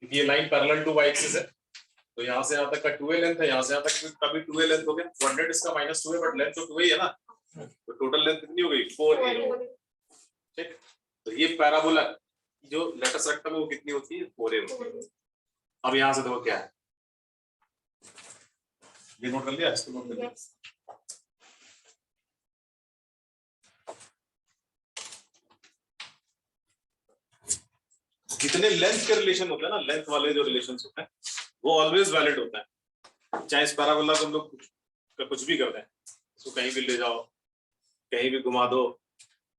ये line parallel to y axis है तो यहाँ से यहाँ तक का 2a लेंथ है यहाँ से यहाँ तक का भी 2a लेंथ हो गया कोऑर्डिनेट इसका -2a बट लेंथ तो 2a ही है ना तो टोटल लेंथ कितनी हो गई 4a ठीक तो ये पैराबोला जो लेटस रेक्टम है वो कितनी होती है 4a होती है अब यहाँ से देखो क्या है ये नोट कर लिया इसको नोट कर लिया Yes. जितने लेंथ के रिलेशन होते हैं ना लेंथ वाले जो रिलेशंस होते हैं वो ऑलवेज वैलिड होता है चाहे इस पैराबोला को हम लोग कुछ भी कर दें इसको कहीं भी ले जाओ कहीं भी घुमा दो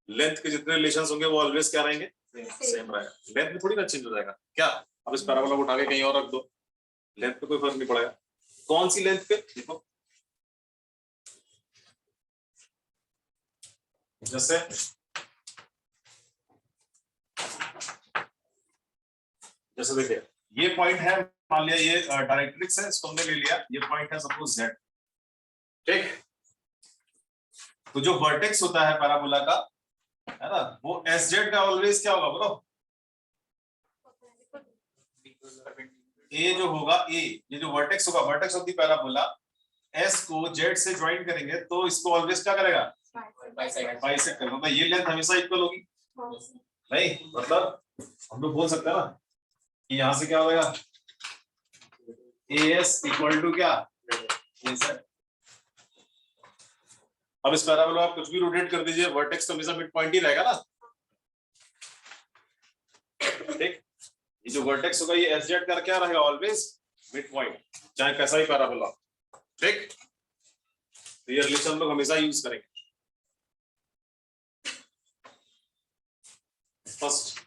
लेंथ के जितने रिलेशंस होंगे वो ऑलवेज क्या रहेंगे सेम रहेगा लेंथ में थोड़ी ना चेंज हो जाएगा क्या अब इस पैराबोला को उठा के कहीं और रख दो लेंथ पे कोई फर्क नहीं पड़ेगा कौन सी लेंथ पे देखो जैसे देखिए ये पॉइंट है मान लिया ये डायरेक्ट्रिक्स है इसको हमने ले लिया ये पॉइंट है सपोज z ठीक तो जो वर्टेक्स होता है पैराबोला का है ना वो SZ का ऑलवेज क्या होगा बोलो a जो होगा a ये जो वर्टेक्स होगा vertex of the parabola s को z से ज्वाइन करेंगे तो इसको ऑलवेज क्या करेगा बाइसेक्ट करेगा मतलब ये लेंथ हमेशा इक्वल होगी नहीं मतलब हम लोग बोल सकते हैं ना कि यहां से क्या होगा as इक्वल टू क्या अब इस पैराबोला आप कुछ भी रोटेट कर दीजिए वर्टेक्स तो हमेशा मिड पॉइंट ही रहेगा ना ठीक ये जो वर्टेक्स होगा ये SZ का क्या रहेगा ऑलवेज मिड पॉइंट चाहे कैसा ही पैराबोला ठीक तो ये रिलेशन हम लोग हमेशा यूज करेंगे फर्स्ट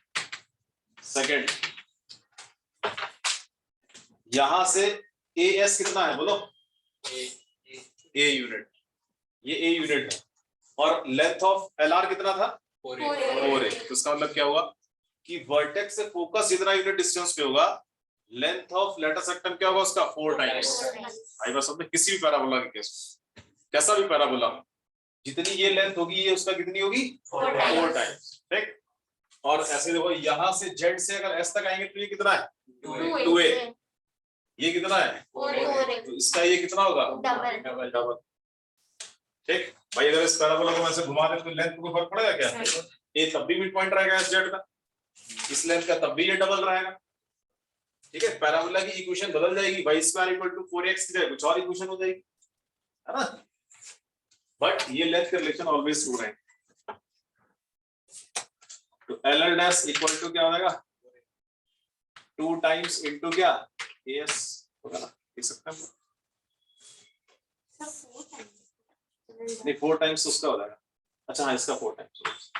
सेकंड यहां से AS कितना है बोलो A यूनिट ये A यूनिट है और लेंथ ऑफ LR कितना था 4a तो इसका मतलब क्या हुआ कि वर्टेक्स से फोकस जितना यूनिट डिस्टेंस पे होगा लेंथ ऑफ लेटस रेक्टम क्या होगा उसका 4 टाइम्स आई बस समझे किसी भी पैराबोला के केस कैसा भी पैराबोला जितनी ये लेंथ होगी ये उसका कितनी होगी 4 टाइम्स ठीक और ऐसे देखो यहां से Z से अगर S तक आएंगे तो ये कितना है 2a ये कितना है तो इसका ये कितना होगा डबल ठीक भाई अगर इस पैराबोला को ऐसे घुमा दें तो लेंथ को फर्क पड़ेगा क्या ये तब भी मिड पॉइंट रहेगा SZ का इस लेंथ का तब भी ये डबल रहेगा ठीक है पैराबोला की इक्वेशन बदल जाएगी y square equal to 4x की जगह कुछ और इक्वेशन हो जाएगी है ना बट ये लेंथ का रिलेशन ऑलवेज ट्रू रहेगा तो LL डैश इक्वल टू क्या हो जाएगा 2 टाइम्स इनटू क्या AS होगा ना देख सकते हैं नहीं 4 टाइम्स उसका हो जाएगा अच्छा हाँ इसका 4 टाइम्स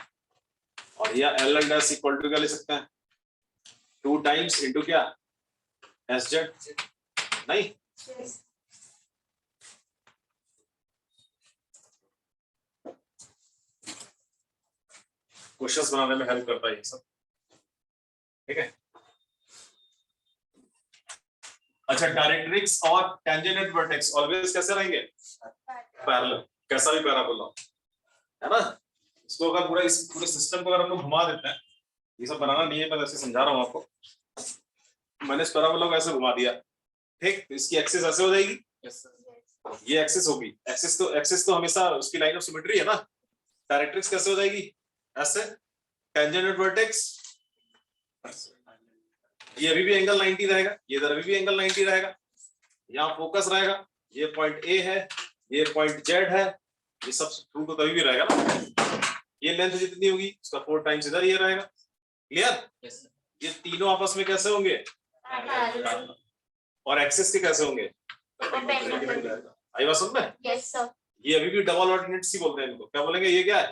और या LL डैश इक्वल टू क्या ले सकते हैं 2 टाइम्स इनटू क्या SZ नहीं क्वेश्चंस बनाने में हेल्प करता है ये सब ठीक है अच्छा डायरेक्ट्रिक्स और टेंजेंट वर्टेक्स ऑलवेज कैसे रहेंगे पैरेलल कैसा भी पैराबोला है ना इसको अगर पूरा इस पूरे सिस्टम को अगर हम लोग घुमा देते हैं ये सब बनाना नहीं है मैं वैसे समझा रहा हूँ आपको मैंने इस पैराबोला को ऐसे घुमा दिया ठीक तो इसकी एक्सिस ऐसे हो जाएगी ये एक्सिस होगी एक्सिस तो हमेशा उसकी लाइन ऑफ सिमेट्री है ना डायरेक्ट्रिक्स कैसे हो जाएगी ऐसे टेंजेंट वर्टेक्स ये अभी भी एंगल 90 रहेगा ये इधर अभी भी एंगल 90 रहेगा यहाँ फोकस रहेगा ये पॉइंट A है ये पॉइंट Z है ये सब ट्रू तो तभी भी रहेगा ना ये लेंथ जितनी होगी उसका 4 टाइम्स इधर ये रहेगा क्लियर ये तीनों आपस में कैसे होंगे और एक्सिस के कैसे होंगे आई बात समझ में ये अभी भी डबल ऑर्डिनेट्स ही बोलते हैं इनको क्या बोलेंगे ये क्या है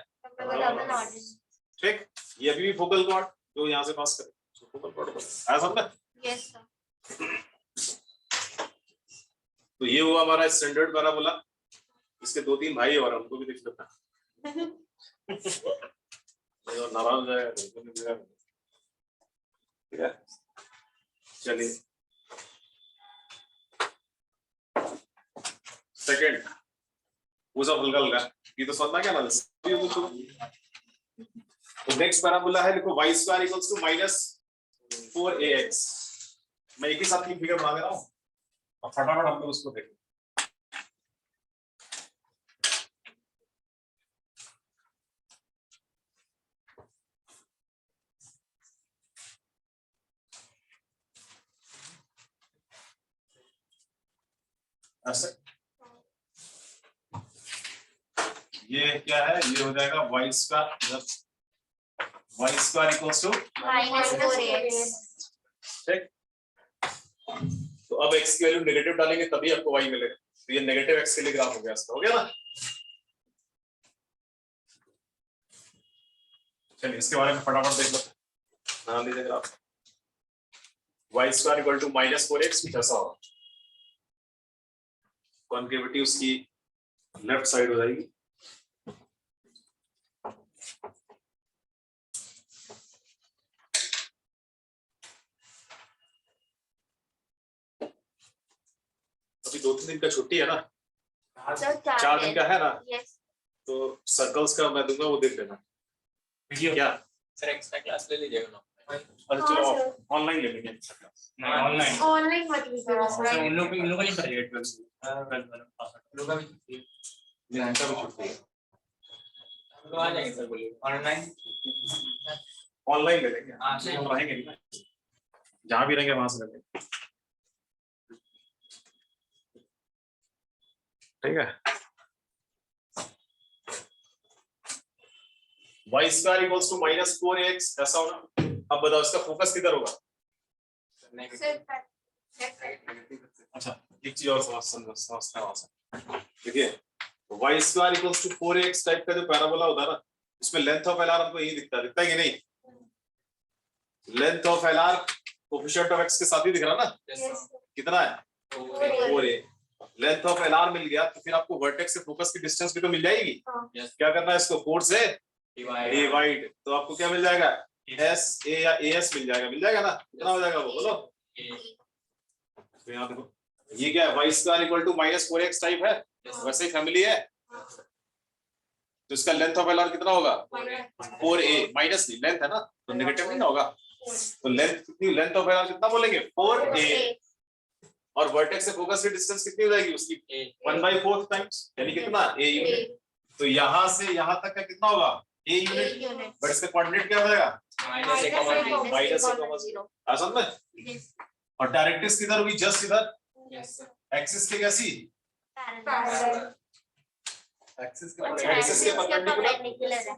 ठीक ये अभी भी फोकल कॉर्ड जो यहाँ से पास करे फोकल कॉर्ड आया समझ में तो ये हुआ हमारा स्टैंडर्ड पैराबोला। इसके 2-3 भाई और उनको भी देख लेता नाराज हो जाएगा तो ठीक है। चलिए सेकंड वो सब हल्का हल्का, ये तो समझना क्या ना। तो नेक्स्ट पैराबोला है, देखो y square equals to -4ax। मैं एक ही साथ 3 फिगर बना दे रहा हूँ और फटाफट हम लोग उसको देखें। ऐसे ये क्या है, ये हो जाएगा y square equals to -4x। ठीक। तो अब x की वैल्यू नेगेटिव डालेंगे तभी आपको y मिलेगा। तो ये नेगेटिव x के लिए ग्राफ हो गया इसका, हो गया ना। चलिए इसके बारे में फटाफट देख लो, बना लीजिए graph. y square equal to -4x कुछ ऐसा होगा। कॉन्केविटी उसकी लेफ्ट साइड हो जाएगी। अभी 2-3 दिन का छुट्टी है ना, 4 दिन का है ना, Yes. तो सर्कल्स का मैं दूंगा, वो देख लेना। वीडियो क्या सर एक्स्ट्रा क्लास ले लीजिएगा ना। अरे चलो ऑनलाइन ले लेंगे। नहीं ऑनलाइन ऑनलाइन मत लीजिए सर इन लोग नहीं करेगा 12 लोग का भी इनका भी छुट्टी है। तो आ जाएंगे सर, बोलिए ऑनलाइन। ऑनलाइन ले लेंगे, हाँ, सही। हम रहेंगे नहीं, जहाँ भी रहेंगे वहां से ले लेंगे। ठीक है। y square equals to -4ax ऐसा होना। अब बताओ इसका फोकस किधर होगा। अच्छा एक चीज और समझते हैं वहां से। देखिए y square equals to 4ax type का जो पैराबोला होता है ना, उसमें लेंथ ऑफ एलआर हमको यही दिखता है कि नहीं। Length of LR coefficient of x के साथ ही दिख रहा ना, कितना है 4a। लेंथ ऑफ एलआर मिल गया तो फिर आपको वर्टेक्स से फोकस की डिस्टेंस भी तो मिल जाएगी। क्या करना है इसको 4 से डिवाइड, तो आपको क्या मिल जाएगा एस ए या एस मिल जाएगा ना। कितना हो जाएगा वो बोलो। तो यहाँ देखो ये क्या है, y square equal to -4x type है, वैसे ही फैमिली है। तो इसका लेंथ ऑफ एलआर कितना होगा 4a, माइनस नहीं लेंथ है ना तो नेगेटिव नहीं ना होगा। तो लेंथ कितनी, लेंथ ऑफ एलआर कितना बोलेंगे 4a, और वर्टेक्स से फोकस की डिस्टेंस कितनी हो जाएगी उसकी 1/4 टाइम्स, यानी कितना a यूनिट। तो यहाँ से यहाँ तक का कितना होगा a यूनिट, बट इसका कोऑर्डिनेट क्या हो जाएगा -1,0। आसान में। और डायरेक्ट्रिक्स किधर होगी, जस्ट इधर एक्सिस के कैसी, एक्सिस के परपेंडिकुलर।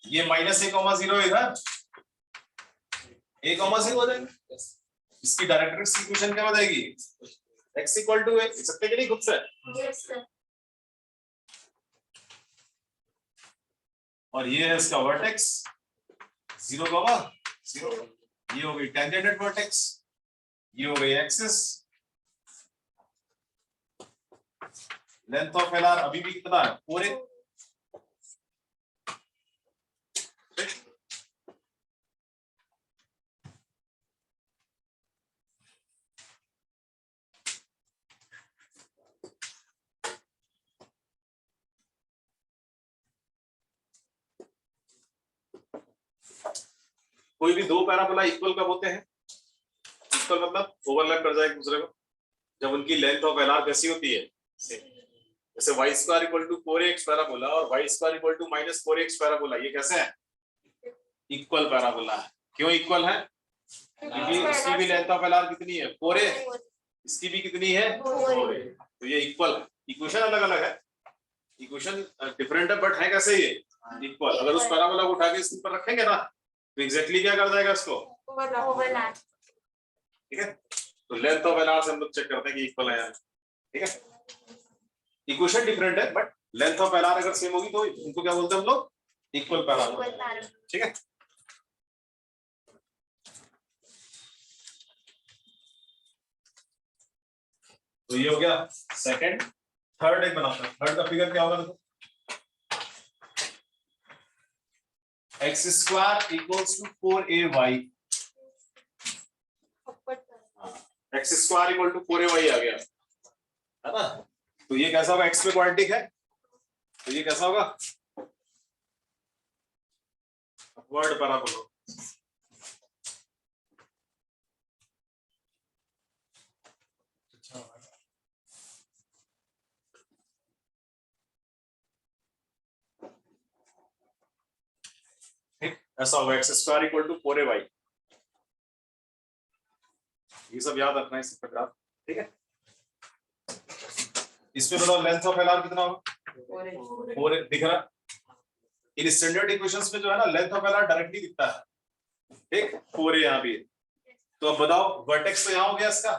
ये -a,0 इधर a,0 हो जाएगा। इसकी डायरेक्ट्रिक्स की इक्वेशन क्या हो जाएगी x इक्वल टू a, लिख सकते हैं कि नहीं खुद से। और ये है इसका वर्टेक्स 0,0। ये हो गई टेंजेंट वर्टेक्स, ये हो गई एक्सिस। लेंथ ऑफ एलआर अभी भी कितना है 4a। कोई भी दो पैराबोला इक्वल कब होते हैं, इक्वल मतलब ओवरलैप कर जाए एक दूसरे को, जब उनकी लेंथ ऑफ एलआर कैसी होती है। जैसे y square equal to 4ax parabola और y square equal to -4ax parabola, ये कैसे है इक्वल पैराबोला है। क्यों इक्वल है, क्योंकि इसकी भी लेंथ ऑफ एलआर कितनी है 4a, इसकी भी कितनी है 4a। तो ये इक्वल है। इक्वेशन अलग अलग है, इक्वेशन डिफरेंट है, बट है कैसे ये इक्वल। अगर उस पैराबोला को उठा के इसके ऊपर रखेंगे ना तो एग्जैक्टली क्या कर जाएगा इसको ओवरलैप। ठीक है। तो लेंथ ऑफ एलआर से हम लोग चेक करते हैं कि इक्वल है, ठीक है। इक्वेशन डिफरेंट है बट लेंथ ऑफ एलआर अगर सेम होगी तो उनको क्या बोलते हैं हम लोग इक्वल पैराबोला, ठीक है। तो तो ये हो गया सेकंड। थर्ड एक बनाता है, थर्ड का फिगर क्या होगा देखो, x square equals to 4ay, x square equal to 4ay आ गया है ना। तो ये कैसा होगा, एक्स में क्वाड्रेटिक है तो ये कैसा होगा, अपवर्ड पैराबोला। ठीक, ऐसा होगा x square equal to 4ay। ये सब याद रखना है इस प्रकार, ठीक है। इसमें बताओ लेंथ ऑफ एलआर कितना होगा, 4 दिख रहा है। इन स्टैंडर्ड इक्वेशंस में जो है ना लेंथ ऑफ एलआर डायरेक्टली दिखता है, ठीक, 4 यहाँ भी है। तो अब बताओ वर्टेक्स तो यहाँ हो गया इसका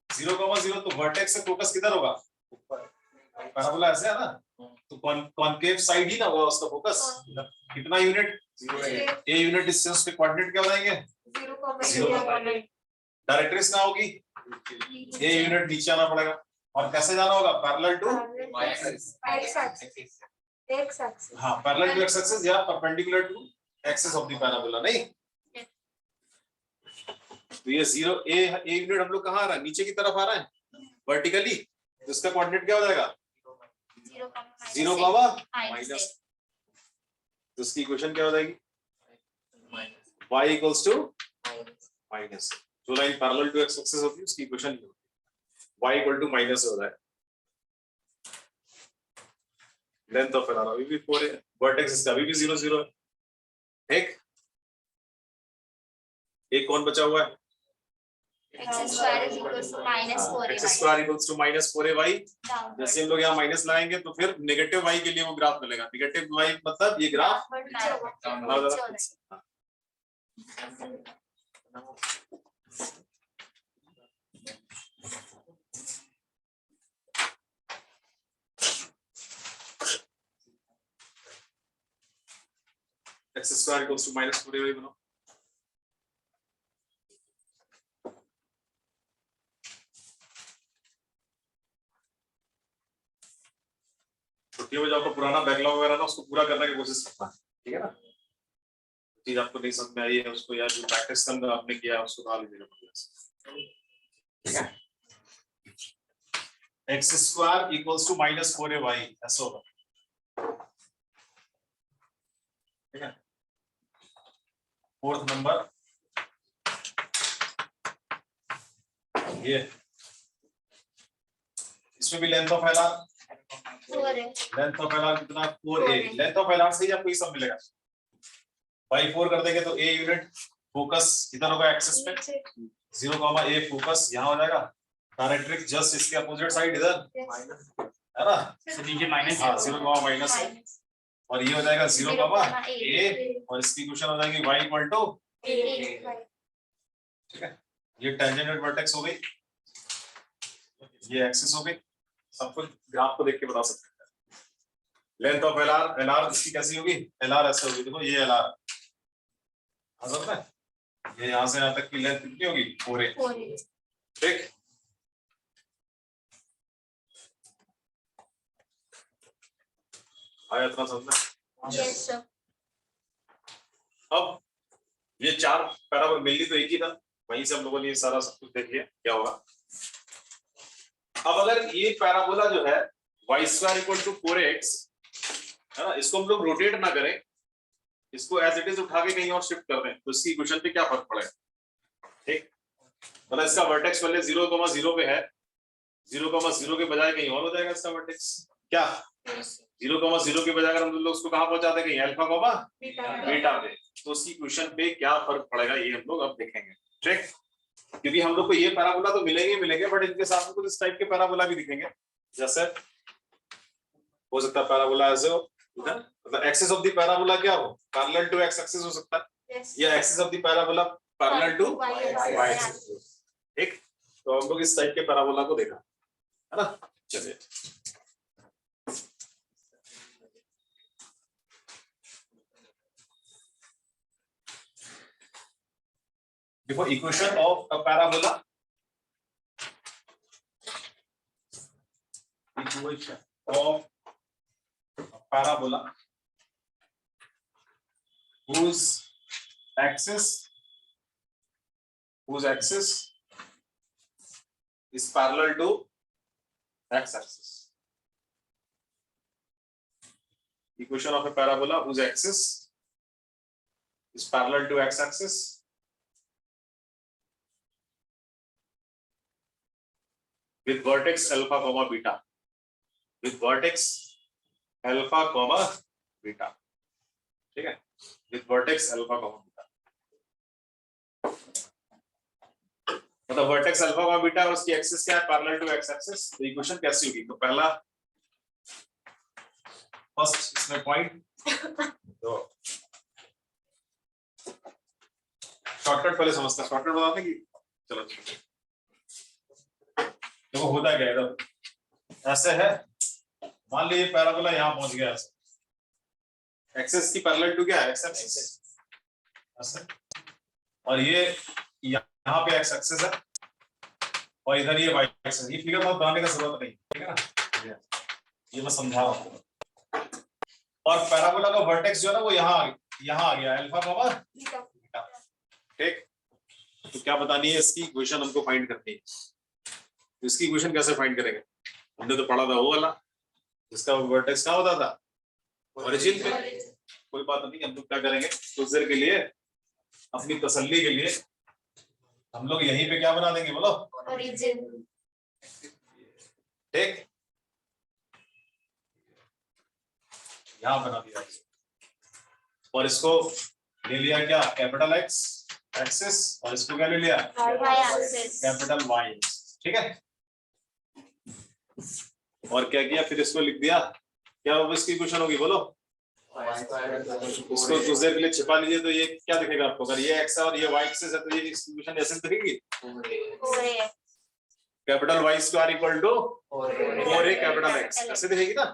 0,0, तो वर्टेक्स से फोकस किधर होगा, पैराबोला ऐसे है ना, तो कॉनकेव साइड ही ना होगा उसका फोकस। कितना यूनिट, ए यूनिट डिस्टेंस पे कोऑर्डिनेट क्या हो जाएंगे, डायरेक्ट्रिक्स कहाँ होगी, ए यूनिट नीचे आना पड़ेगा। और कैसे जाना होगा, पैरेलल टू हाँ पैरेलल टू एक्स एक्सिस या perpendicular to axis of the parabola. नहीं तो ये 0 ए यूनिट हम लोग कहाँ आ रहा है, नीचे की तरफ आ रहा है वर्टिकली, तो इसका कोऑर्डिनेट क्या हो जाएगा 0, माइनस। तो इसकी इक्वेशन क्या हो जाएगी, y इक्वल्स टू माइनस, जो line parallel to x axis होती है उसकी इक्वेशन ये होती है, y इक्वल टू माइनस हो रहा है। लेंथ ऑफ एलआर अभी भी 4 है, वर्टेक्स इसका अभी भी 0, 0 है। ठीक, एक कौन बचा हुआ है, x square equals to minus 4ay, x square equals to minus 4ay। जैसे हम लोग यहाँ माइनस लाएंगे तो फिर नेगेटिव y के लिए वो ग्राफ मिलेगा, नेगेटिव y मतलब ये graph x square equals to minus 4ay बनाओ। छुट्टियों में जो आपको पुराना बैकलॉग वगैरह ना उसको पूरा करने की कोशिश करना है, ठीक है ना। चीज आपको नहीं समझ में आई है उसको, या जो प्रैक्टिस करना आपने किया है उसको डाल दीजिएगा, ठीक है। X square equals to minus 4ay ऐसा होगा, ठीक है। फोर्थ नंबर ये, इसमें भी length of LR, length of LR कितना 4a, लेंथ ऑफ एलआर से ही आपको ये सब मिलेगा। बाई 4 कर देंगे तो a यूनिट फोकस इधर होगा एक्सिस पे 0, a फोकस यहाँ हो जाएगा, डायरेक्ट्रिक्स जस्ट इसके अपोजिट साइड इधर है ना, तो नीचे माइनस हाँ 0, माइनस है, और ये हो जाएगा 0, a, और इसकी इक्वेशन हो जाएगी y इक्वल टू, ठीक है। ये टेंजेंट वर्टेक्स हो गई, ये एक्सिस हो गई, सब कुछ ग्राफ को देख के बता सकते हैं। लेंथ ऑफ एलआर, एलआर इसकी कैसी होगी, एलआर ऐसे होगी, देखो ये एलआर समझ में, ये यहाँ से यहाँ तक की लेंथ कितनी होगी 4a, ठीक। आया इतना समझ में। Yes sir. अब ये चार पैराबोला मिली तो एक ही था, वहीं से हम लोगों ने ये सारा सब कुछ देख लिया क्या होगा। अब अगर ये पैराबोला जो है y square equal to 4x है ना, इसको हम लोग रोटेट ना करें, इसको एज इट इज उठा के कहीं और शिफ्ट कर दें, तो इसकी इक्वेशन पे क्या फर्क पड़ेगा, ठीक। मतलब इसका वर्टेक्स पहले 0,0 पे है, 0,0 के बजाय कहीं और हो जाएगा इसका वर्टेक्स, क्या 0,0 के बजाय अगर हम लोग उसको कहाँ पहुंचाते, कहीं अल्फा, बीटा पे, तो उसकी इक्वेशन पे क्या फर्क पड़ेगा ये हम लोग अब देखेंगे, ठीक। क्योंकि हम लोग को ये पैराबोला तो मिलेंगे, बट इनके साथ में कुछ इस टाइप के पैराबोला भी दिखेंगे, जैसे हो सकता है पैराबोला ऐसे हो, मतलब एक्सिस ऑफ द पैराबोला क्या हो, पैरेलल टू एक्स एक्सिस हो सकता है, या axis of the parabola parallel to y axis, ठीक। तो हम लोग इस टाइप के पैराबोला को देखा है ना। चलिए देखो, equation of a parabola, equation of a parabola whose axis is parallel to x-axis. Equation of a parabola whose axis is parallel to x-axis with vertex alpha comma beta. With vertex alpha comma beta. ठीक है? With vertex alpha comma beta. मतलब vertex alpha और beta और उसकी axis क्या है, parallel to x axis. तो equation कैसी होगी? तो पहला फर्स्ट इसमें पॉइंट तो शॉर्टकट पहले समझते हैं. शॉर्टकट बताते कि चलो देखो होता क्या है. इधर ऐसे है, मान लीजिए पैराबोला यहाँ पहुंच गया ऐसे, एक्सिस की पैरेलल टू क्या है, एक्स एक्सिस ऐसे, और ये यहाँ पे एक्स एक्सिस है और इधर ये वाई एक्सिस. ये फिगर बहुत बनाने का जरूरत नहीं, ठीक है ना, ये मैं समझा रहा हूँ. और पैराबोला का वर्टेक्स जो है ना वो यहाँ आ गया अल्फा कॉमा बीटा. ठीक, तो क्या बतानी है, इसकी इक्वेशन हमको फाइंड करनी है. तो इसकी इक्वेशन कैसे फाइंड करेंगे? हमने तो पढ़ा था वो वाला जिसका वर्टेक्स कहाँ होता था, ओरिजिन पे. कोई बात नहीं, हम लोग क्या करेंगे कुछ देर के लिए अपनी तसल्ली के लिए हम लोग यहीं पे क्या बना देंगे, बोलो, ओरिजिन. ठीक, यहां बना दिया और इसको ले लिया क्या, कैपिटल एक्स एक्सिस, और इसको क्या ले लिया, वाई एक्सिस. Capital Y. ठीक है, और क्या किया, फिर इसको लिख दिया. क्या होगा इसकी इक्वेशन होगी, बोलो. उसको कुछ देर के लिए छिपा लीजिए तो ये क्या दिखेगा आपको, अगर ये एक्स है और ये वाई एक्सिस है तो ये इक्वेशन ऐसे दिखेगी, capital y square equal to 4a capital x, ऐसे दिखेगी ना.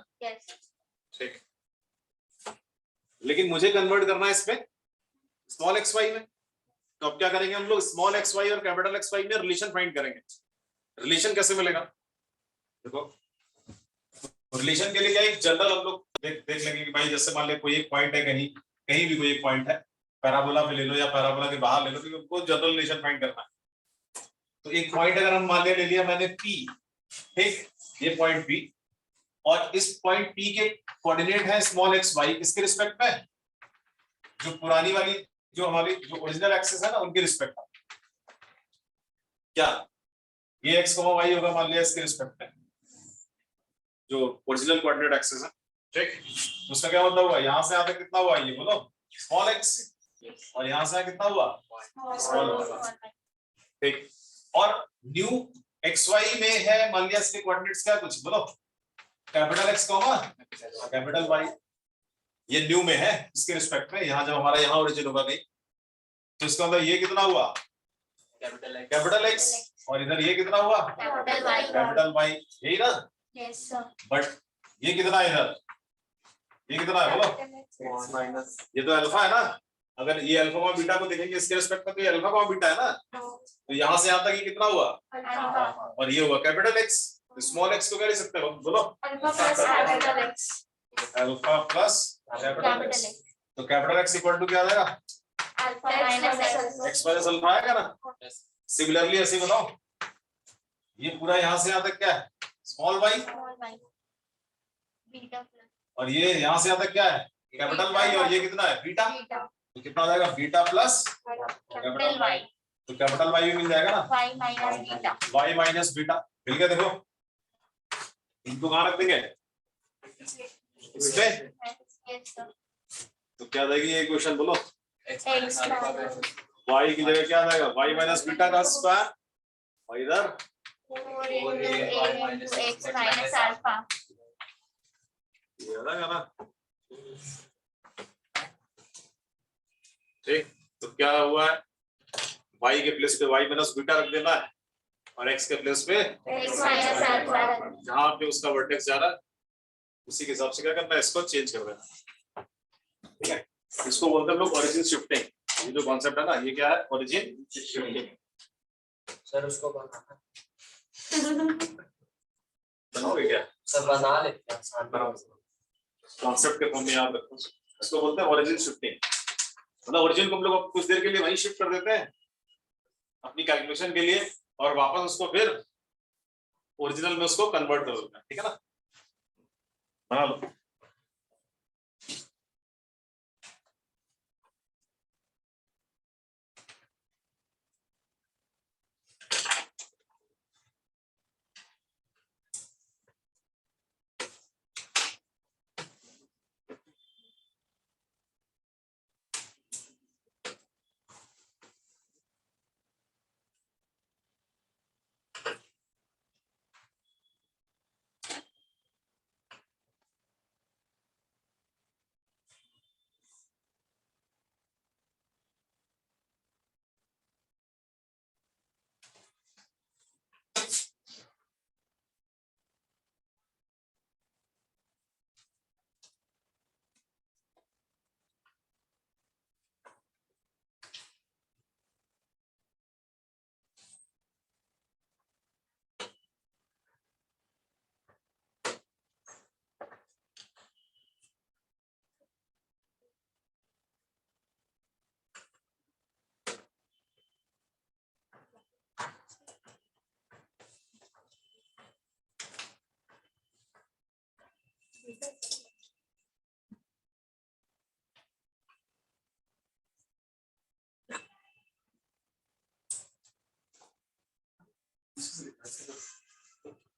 ठीक, लेकिन मुझे कन्वर्ट करना है इसमें स्मॉल एक्स वाई में. तो अब क्या करेंगे हम लोग, स्मॉल एक्स वाई और कैपिटल एक्स वाई में रिलेशन फाइंड करेंगे. रिलेशन कैसे मिलेगा, देखो रिलेशन के लिए क्या, एक जनरल हम लोग देख लेंगे कि भाई जैसे मान ले कोई एक पॉइंट है, कहीं भी कोई एक पॉइंट है, पैराबोला पे ले लो या पैराबोला के बाहर ले लो, क्योंकि उनको जनरल रिलेशन फाइंड करना है. तो एक पॉइंट अगर हम मान ले लिया मैंने P, ठीक, ये पॉइंट P, और इस पॉइंट P के कोऑर्डिनेट है स्मॉल एक्स वाई, किसके रिस्पेक्ट में, जो पुरानी वाली जो हमारी जो ओरिजिनल एक्सिस है ना उनके रिस्पेक्ट में. क्या ये x, y होगा मान लिया इसके रिस्पेक्ट में जो ओरिजिनल कोऑर्डिनेट एक्सिस है. ठीक, तो उसका क्या मतलब हुआ, यहाँ से यहाँ तक कितना हुआ, ये बोलो स्मॉल x, और यहाँ से कितना हुआ, स्मॉल. ठीक, और न्यू xy में है मान लिया इसके कोऑर्डिनेट्स क्या कुछ, बोलो capital x comma capital y. ये न्यू में है इसके रिस्पेक्ट में, यहाँ जब हमारा यहाँ ओरिजिन होगा नहीं तो इसका मतलब ये कितना हुआ, कैपिटल x, और इधर ये कितना हुआ, कैपिटल y. यही ना. Yes sir. बट ये कितना है इधर, ये कितना है बोलो, ये तो अल्फा है ना. अगर ये अल्फा कॉमा बीटा को देखेंगे इसके रिस्पेक्ट में तो ये अल्फा कॉमा बीटा है ना. तो यहाँ से यहाँ तक ये कितना हुआ, और ये हुआ कैपिटल एक्स. स्मॉल एक्स को क्या लिख सकते हो, बोलो alpha plus capital x. Alpha plus capital x. तो कैपिटल एक्स इक्वल टू क्या आ जाएगा, alpha minus x minus alpha आएगा ना. सिमिलरली ऐसे बताओ, ये पूरा यहाँ से यहाँ तक क्या है, स्मॉल वाई, बीटा प्लस, और ये यहाँ से यहाँ तक क्या है, कैपिटल वाई, और ये कितना है, बीटा. तो कितना आ जाएगा, बीटा प्लस कैपिटल वाई. तो कैपिटल वाई भी मिल जाएगा ना, Y minus beta. Y minus beta मिल गया. देखो इनको कहाँ रख देंगे, इसमें. Yes sir. तो क्या देगी ये इक्वेशन, बोलो एक्स वाई की जगह क्या आ जाएगा, वाई माइनस बीटा का स्क्वायर, और इधर 4 into x minus alpha. ये आ जाएगा ना. ठीक, तो क्या हुआ है, y के प्लेस पे y माइनस बीटा रख देना है और x के प्लेस पे x minus alpha. जहां पे उसका वर्टेक्स जा रहा है उसी के हिसाब से क्या करना है, इसको चेंज कर देना. ठीक है, इसको बोलते हैं लोग ओरिजिन शिफ्टिंग. ये जो कॉन्सेप्ट है ना, ये क्या है, ओरिजिन शिफ्टिंग. सर उसको बनाना बनाओगे क्या? सर बना लेते हैं आसान बनाओ। कॉन्सेप्ट के फॉर्म में याद रखो, इसको बोलते हैं ओरिजिन शिफ्टिंग। मतलब ओरिजिन को हम लोग कुछ देर के लिए वहीं शिफ्ट कर देते हैं अपनी कैलकुलेशन के लिए, और वापस उसको फिर ओरिजिनल में उसको कन्वर्ट कर देते हैं, ठीक है ना? बना लो।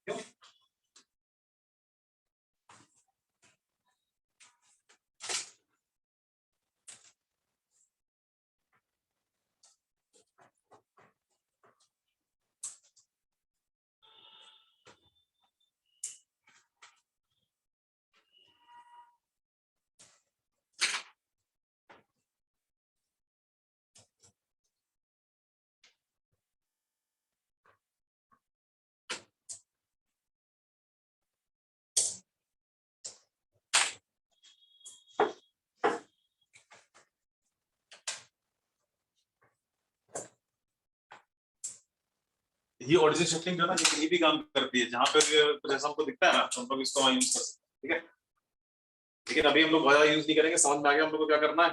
क्यों? ये ओरिजिन शिफ्टिंग जो है ना, ये कहीं भी काम करती है, जहां पे कुछ ऐसा हमको दिखता है ना, तो हम लोग इसको यूज कर सकते हैं, ठीक है? लेकिन अभी हम लोग बहुत यूज नहीं करेंगे, समझ में आ गया हम लोग को क्या करना है।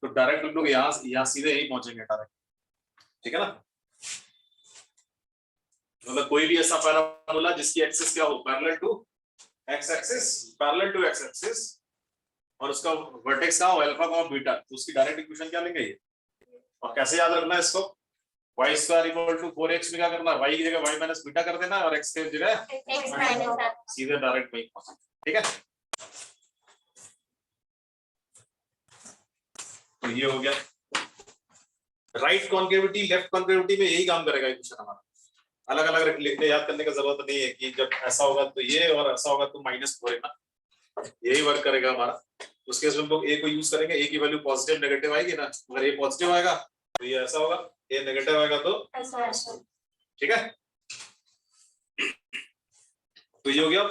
तो डायरेक्ट हम लोग यहाँ सीधे यही पहुंचेंगे डायरेक्ट, ठीक है ना? मतलब कोई भी ऐसा पैराबोला जिसकी एक्सिस क्या हो, parallel to x axis, parallel to x axis, और उसका वर्टेक्स का हो अल्फा कॉमा बीटा, तो उसकी डायरेक्ट इक्वेशन क्या लेंगे ये। और कैसे याद रखना है इसको, y square equal to 4x में क्या करना है, y की जगह y माइनस बीटा कर देना है, और x की जगह x माइनस सीधे डायरेक्ट वही पहुंचना, ठीक है? तो ये हो गया राइट कॉन्केविटी, लेफ्ट कॉन्केविटी में यही काम करेगा इक्वेशन हमारा। अलग अलग लिखने याद करने का जरूरत नहीं है कि जब ऐसा होगा तो ये और ऐसा होगा तो -4 है ना, यही वर्क करेगा हमारा। उस केस में हम लोग a को यूज करेंगे, a की वैल्यू पॉजिटिव नेगेटिव आएगी ना, अगर a पॉजिटिव आएगा तो ये ऐसा होगा, a नेगेटिव आएगा तो ऐसा। ठीक है। तो ये हो गया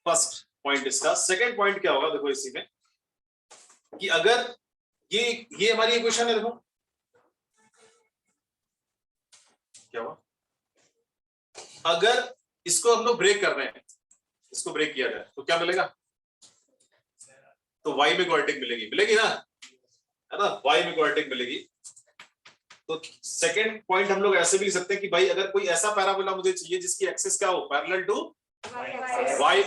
फर्स्ट पॉइंट इसका। सेकंड पॉइंट क्या होगा, देखो इसी में कि अगर ये हमारी इक्वेशन है, देखो क्या हुआ, अगर इसको हम लोग ब्रेक कर रहे हैं, इसको ब्रेक किया जाए तो क्या मिलेगा, तो y में क्वाड्रेटिक मिलेगी ना, है ना, y में क्वाड्रेटिक मिलेगी। तो सेकंड पॉइंट हम लोग ऐसे भी लिख सकते हैं कि भाई अगर कोई ऐसा पैराबोला मुझे चाहिए जिसकी एक्सिस क्या हो, parallel to y,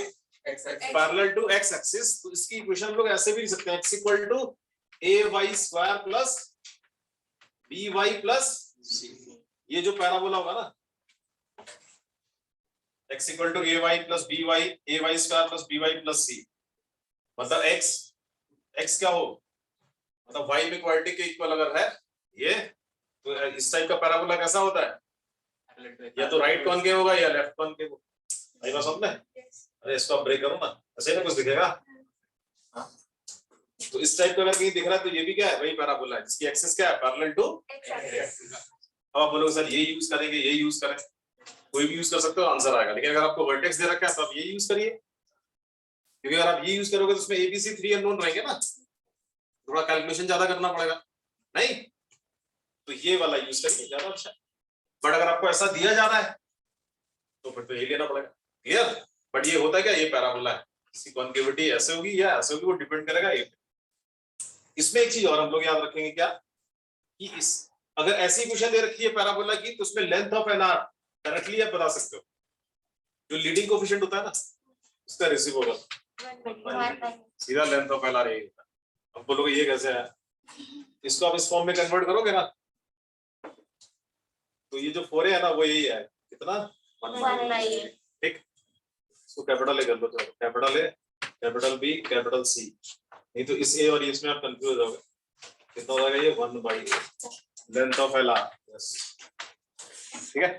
parallel to x axis, तो इसकी इक्वेशन हम लोग ऐसे भी लिख सकते हैं, x equal to ay square plus by plus c। ये जो पैराबोला होगा ना, x equal to ay plus by, ay square plus by plus c, मतलब x क्या हो, मतलब y में क्वाड्रेटिक के इक्वल अगर है ये, तो इस टाइप का पैराबोला कैसा होता है, या तो राइट कॉनकेव होगा या लेफ्ट कॉनकेव होगा। आई बात समझ में? अरे इसको आप ब्रेक करो ना, ऐसे ना कुछ दिखेगा। हाँ, तो इस टाइप का अगर कहीं दिख रहा है तो ये भी क्या है, वही पैराबोला है जिसकी एक्सिस क्या है, पैरेलल टू। अब आप बोलोगे सर ये यूज करेंगे, ये यूज करें, कोई भी यूज कर सकते हो, आंसर आएगा। लेकिन अगर आपको वर्टेक्स दे रखा है तो आप ये यूज करिए, क्योंकि अगर आप ये यूज करोगे तो उसमें ABC 3 अननोन रहेंगे ना, थोड़ा कैलकुलेशन ज्यादा करना पड़ेगा, नहीं तो ये वाला यूज करिए ज्यादा अच्छा। बट अगर आपको ऐसा दिया जा रहा है तो फिर तो ये लेना पड़ेगा। क्लियर? बट ये होता है क्या, ये पैराबोला है, इसकी कॉन्केविटी ऐसे होगी या ऐसे होगी, वो डिपेंड करेगा ये। इसमें एक चीज और हम लोग याद रखेंगे क्या, कि इस अगर ऐसी इक्वेशन दे रखी है पैराबोला की, तो उसमें length of N R directly आप बता सकते हो, जो लीडिंग कोफिशिएंट होता है ना उसका रेशियो होगा, सीधा लेंथ ऑफ एन आर यही होता है। अब बोलोगे ये कैसे है, इसको आप इस फॉर्म में कन्वर्ट करोगे ना, तो ये जो 4a है ना वो यही है, कितना 1/8, ठीक। इसको कैपिटल ए कर लो, तो capital A, capital B, capital C, नहीं तो इस ए और इसमें आप कंफ्यूज हो गए। कितना हो जाएगा ये 1/8 length of L are, yes, ठीक है।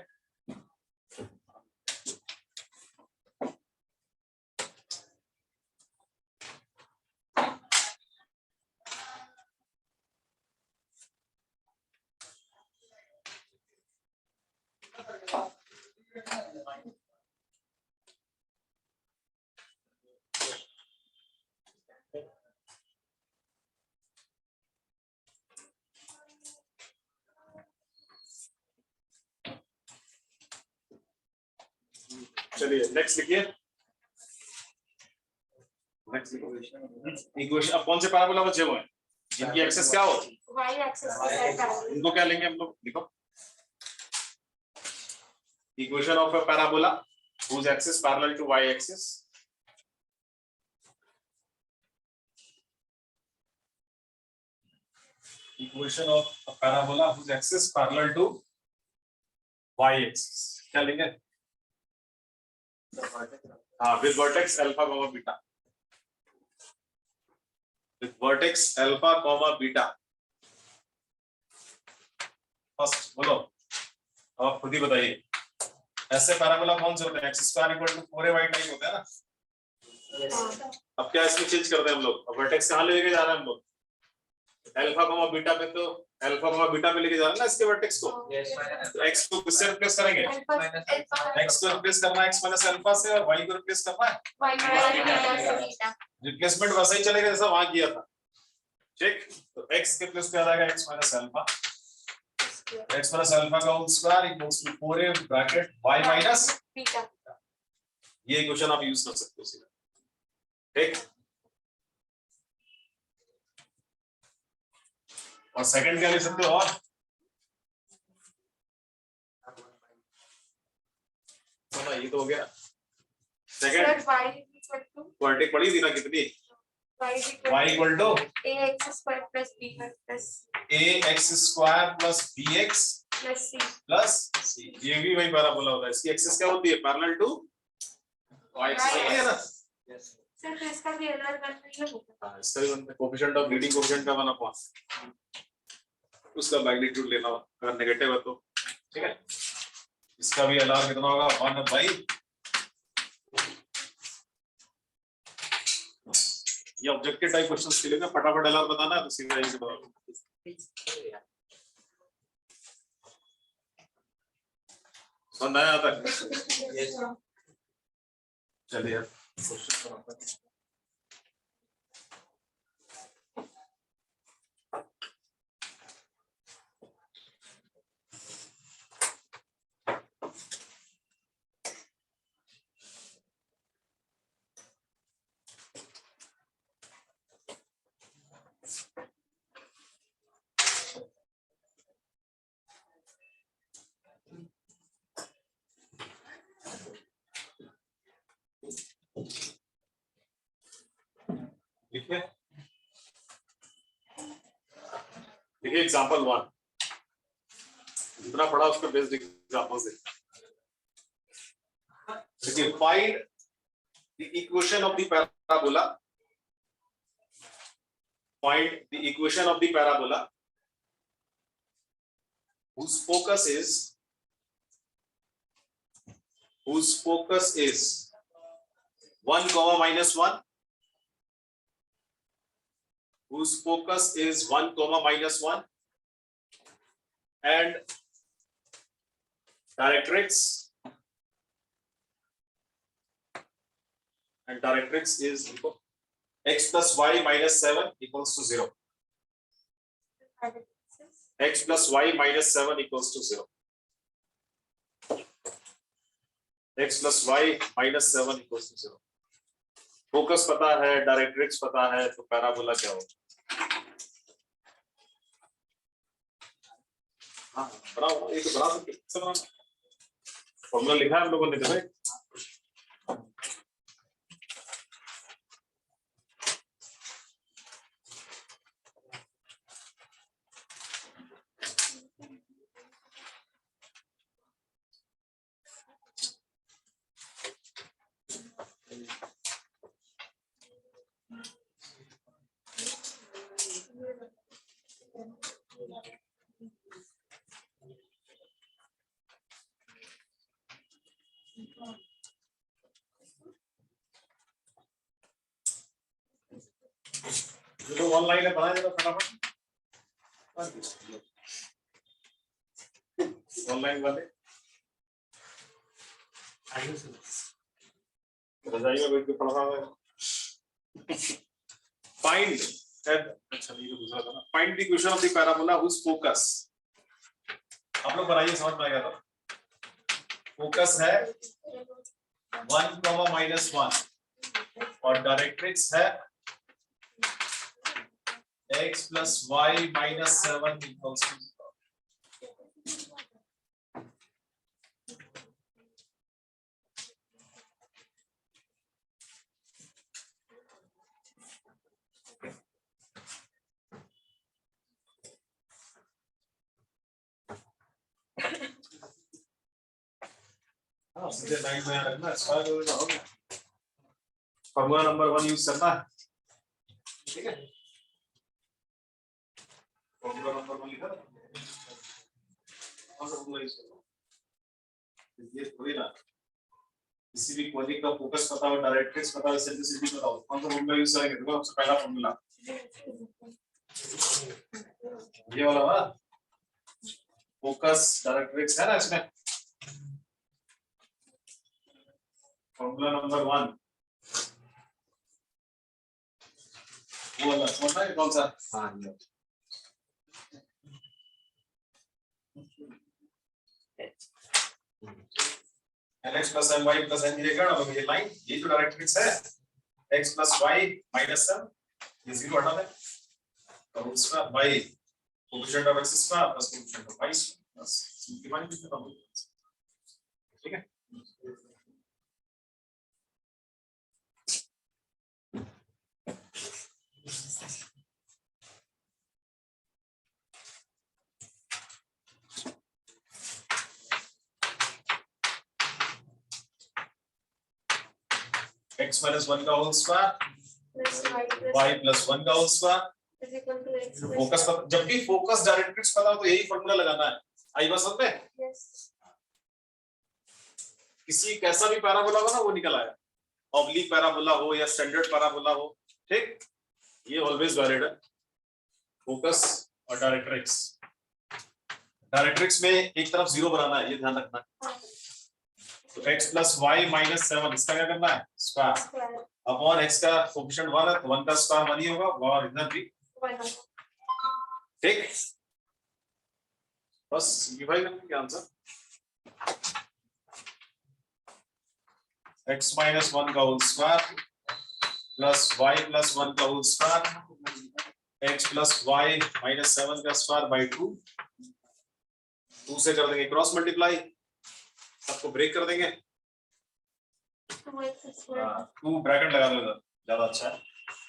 चलिए नेक्स्ट लिखिए, नेक्स्ट इक्वेशन। अब कौन से पैराबोला बचे हुए हैं जिनकी एक्सेस क्या हो, y एक्सिस के साथ पैरेलल। इनको क्या लेंगे हम लोग, लिखो equation of a parabola whose axis parallel to y axis, equation of a parabola whose axis parallel to y axis, क्या लेंगे, हाँ, with vertex alpha comma beta, with vertex alpha comma beta। First बोलो, अब खुद ही बताइए ऐसे parabola कौन से होते हैं, x square equal to 4ay type होता है ना। अब क्या इसमें चेंज करते हैं हम लोग, अब वर्टेक्स कहाँ लेके जा रहे हैं हम लोग, अल्फा कॉमा बीटा पे, तो अल्फा कॉमा बीटा पे लेके जा रहे हैं ना इसके वर्टेक्स को, तो एक्स को किससे रिप्लेस करेंगे, एक्स को रिप्लेस करना है एक्स माइनस अल्फा से, और वाई को रिप्लेस करना है, रिप्लेसमेंट वैसा ही चलेगा जैसा वहां किया था, ठीक। तो एक्स के प्लस पे आ जाएगा x minus alpha, x plus alpha का whole square equals to 4a bracket y minus beta. ये इक्वेशन आप यूज कर सकते हो सीधा, ठीक। और सेकंड क्या ले सकते हो, और ना ये तो हो गया सेकंड, क्वाड्रेटिक पढ़ी थी ना कितनी, y equal to ax square plus b plus ax square plus bx c plus c, ये भी वही पैराबोला होता है, इसकी एक्सिस क्या होती है, पैरेलल टू y एक्सिस, है ना। सर तो इसका भी एलआर बन रही है, हां, इसका भी बनता है, कोएफिशिएंट ऑफ लीडिंग कोएफिशिएंट का 1/, उसका मैग्नीट्यूड लेना अगर नेगेटिव है तो, ठीक है। इसका भी एलआर कितना होगा 1/, ये ऑब्जेक्टिव टाइप क्वेश्चंस के लिए ना फटाफट एलआर बताना है तो सीधा यहीं से बताओ, समझ आया तक, चलिए क्वेश्चन बनाते हैं। देखिए देखिए एग्जांपल 1, जितना पढ़ा उसके बेस्ड एग्जांपल्स देखिए। Find the equation of the parabola, find the equation of the parabola whose focus is 1 comma minus 1, whose focus is 1 comma minus 1, and directrix is x plus y minus 7 equals to 0, x plus y minus 7 equals to 0। x plus y minus 7 equals to 0. Focus पता है, directrix पता है, तो parabola क्या होगा? हाँ बनाओ, ये तो बना सकते हैं, फॉर्मूला लिखा है हम लोगों ने तो भाई। जो लोग ऑनलाइन है बना देना फटाफट, ऑनलाइन वाले आयु से रजाई में बैठ के पढ़ रहा है। फाइंड, अच्छा ये तो दूसरा था ना, find the equation of the parabola whose focus, आप लोग बनाइए, समझ में आएगा। तो फोकस है 1, -1 और डायरेक्ट्रिक्स है x plus y minus 7 equals to 0. हाँ सीधे लाइन में रखना, स्क्वायर रूट हो गया। फॉर्मूला नंबर 1 यूज करना है, ठीक है। फॉर्मूला नंबर 1 लिखा था, कौन सा फॉर्मूला यूज करना? ये थोड़ी ना, किसी भी क्वेरी का फोकस पता हो, डायरेक्ट्रिक्स पता हो, सेंट्रिसिटी पता हो, कौन सा फॉर्मूला यूज करेंगे? देखो सबसे पहला फॉर्मूला ये वाला ना, फोकस डायरेक्ट्रिक्स है ना इसमें। फॉर्मूला नंबर 1 वो वाला कौन है, कौन सा? हाँ ये x plus my plus n मिलेगा ना, ये लाइन, ये जो डायरेक्ट्रिक्स है x plus y minus 7, ये 0 हटा दे, और उसका y coefficient of x square plus coefficient of y plus simplify करना होगा, ठीक है। x minus 1 का होल स्क्वायर y plus 1 का होल स्क्वायर फोकस पर, जब भी फोकस डायरेक्ट्रिक्स पता हो तो यही फॉर्मूला लगाना है। आई बात समझ में? किसी कैसा भी पैराबोला हो ना वो निकल आया, ऑब्लिक पैराबोला हो या स्टैंडर्ड पैराबोला हो, ठीक, ये ऑलवेज वैलिड है। फोकस और डायरेक्ट्रिक्स, डायरेक्ट्रिक्स में एक तरफ 0 बनाना है, ये ध्यान रखना। तो x plus y minus 7 इसका क्या करना है? स्क्वायर अपॉन x का कोएफिशिएंट 1 है तो 1 का स्क्वायर 1 ही होगा, और इधर भी 1 होगा, ठीक। बस सिंपलीफाई करने का आंसर x minus 1 का whole square plus y plus 1 का whole square x plus y minus 7 का स्क्वायर बाय 2 से कर देंगे क्रॉस मल्टीप्लाई, सबको ब्रेक कर देंगे, 2 ब्रैकेट लगा दो इधर, ज्यादा अच्छा है।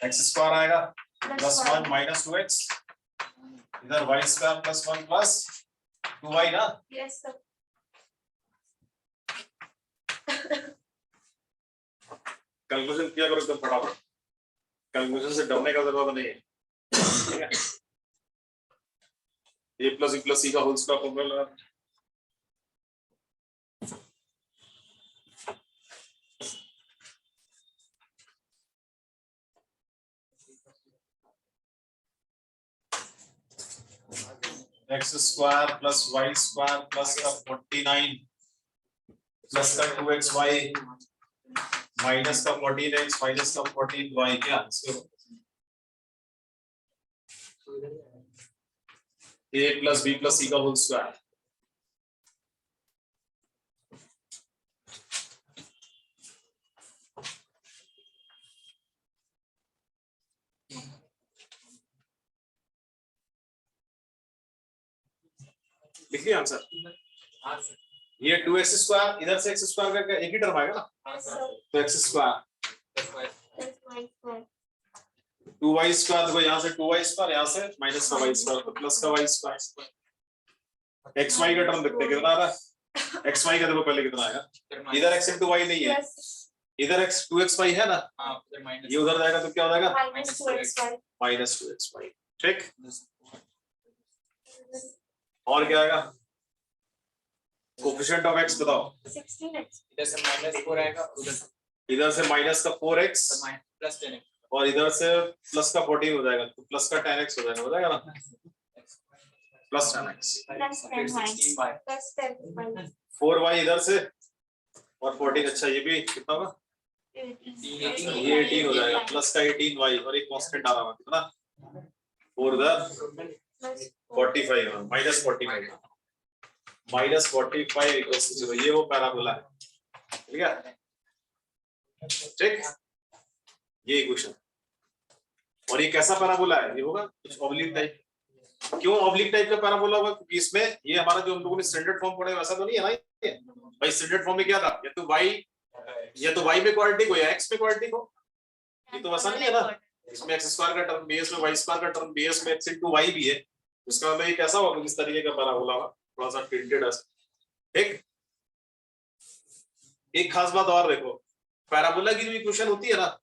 x स्क्वायर आएगा प्लस 1 माइनस 2x, इधर y square plus 1 plus 2y ना। Yes sir. कैलकुलेशन किया करो एकदम फटाफट, कैलकुलेशन से डरने का जरूरत नहीं है, ठीक है। a plus b plus c का होल स्क्वायर फॉर्मूला लगा, x square plus y square plus का 49 प्लस का 2xy माइनस का 14x माइनस का 14y, क्या a plus b plus c का होल स्क्वायर लिख लिया आंसर। हाँ सर। ये 2x स्क्वायर, इधर से x स्क्वायर का एक ही टर्म आएगा ना, Yes, sir. तो x square Plus y square. 2y square, देखो यहाँ से 2y स्क्वायर, यहाँ से माइनस का y स्क्वायर, तो प्लस का y स्क्वायर। xy का टर्म देखते हैं कितना आ रहा है, xy का देखो पहले कितना आएगा, इधर x into y नहीं है, Plus इधर x 2xy है ना, हाँ फिर माइनस ये उधर जाएगा तो क्या हो जाएगा, minus 2xy. Minus 2xy। ठीक, और क्या आएगा, कोफिशिएंट ऑफ x बताओ, 16x. इधर से माइनस 4 आएगा, उधर इधर से माइनस का 4x प्लस 10 और इधर से प्लस का 14 हो जाएगा, तो प्लस का 10x हो जाएगा ना, plus 10x, Plus 10y. Plus 10y. 4y इधर से और 14, अच्छा ये भी कितना होगा, 18. ये 18 हो जाएगा, प्लस का 18y और एक कांस्टेंट आ रहा है कितना, 4 the Plus 45 minus 45, minus 45 equals to 0, ये वो पैराबोला है, ठीक है, ठीक, ये इक्वेशन। और ये कैसा पैराबोला है, ये होगा कुछ ऑब्लिक टाइप। क्यों ऑब्लिक टाइप का पैराबोला होगा, क्योंकि इसमें ये हमारा जो हम लोगों ने स्टैंडर्ड फॉर्म पढ़ा है वैसा तो नहीं है ना, ये भाई स्टैंडर्ड फॉर्म में क्या था, या तो y में क्वाड्रेटिक हो या x में क्वाड्रेटिक हो, ये तो वैसा नहीं है ना, इसमें x स्क्वायर का टर्म बेस में y स्क्वायर का टर्म बेस में x into y भी है, उसका मतलब ये कैसा होगा, किस तरीके का पैराबोला होगा, थोड़ा सा टिल्टेड है, ठीक। एक खास बात और देखो, पैराबोला की जो इक्वेशन होती है ना,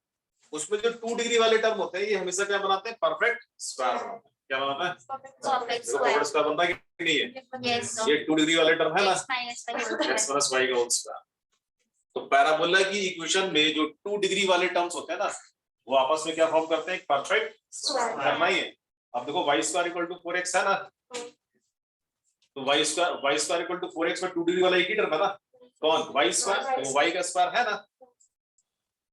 उसमें जो 2 डिग्री वाले टर्म होते हैं ये हमेशा क्या बनाते हैं, परफेक्ट स्क्वायर बनाते हैं। क्या बनाता है, Perfect देखो square. परफेक्ट स्क्वायर बनता है कि नहीं है, Yes, sir. ये 2 डिग्री वाले टर्म है ना, X minus y whole x square. Plus y का होल स्क्वायर। तो पैराबोला की इक्वेशन में जो 2 डिग्री वाले टर्म्स होते हैं ना, वो आपस में क्या फॉर्म करते हैं, परफेक्ट Square. करना ही है। अब देखो y square equal to 4x है ना, तो y square equal to 4x में 2 डिग्री वाला एक ही टर्म है ना, कौन, y स्क्वायर, तो y का स्क्वायर है ना,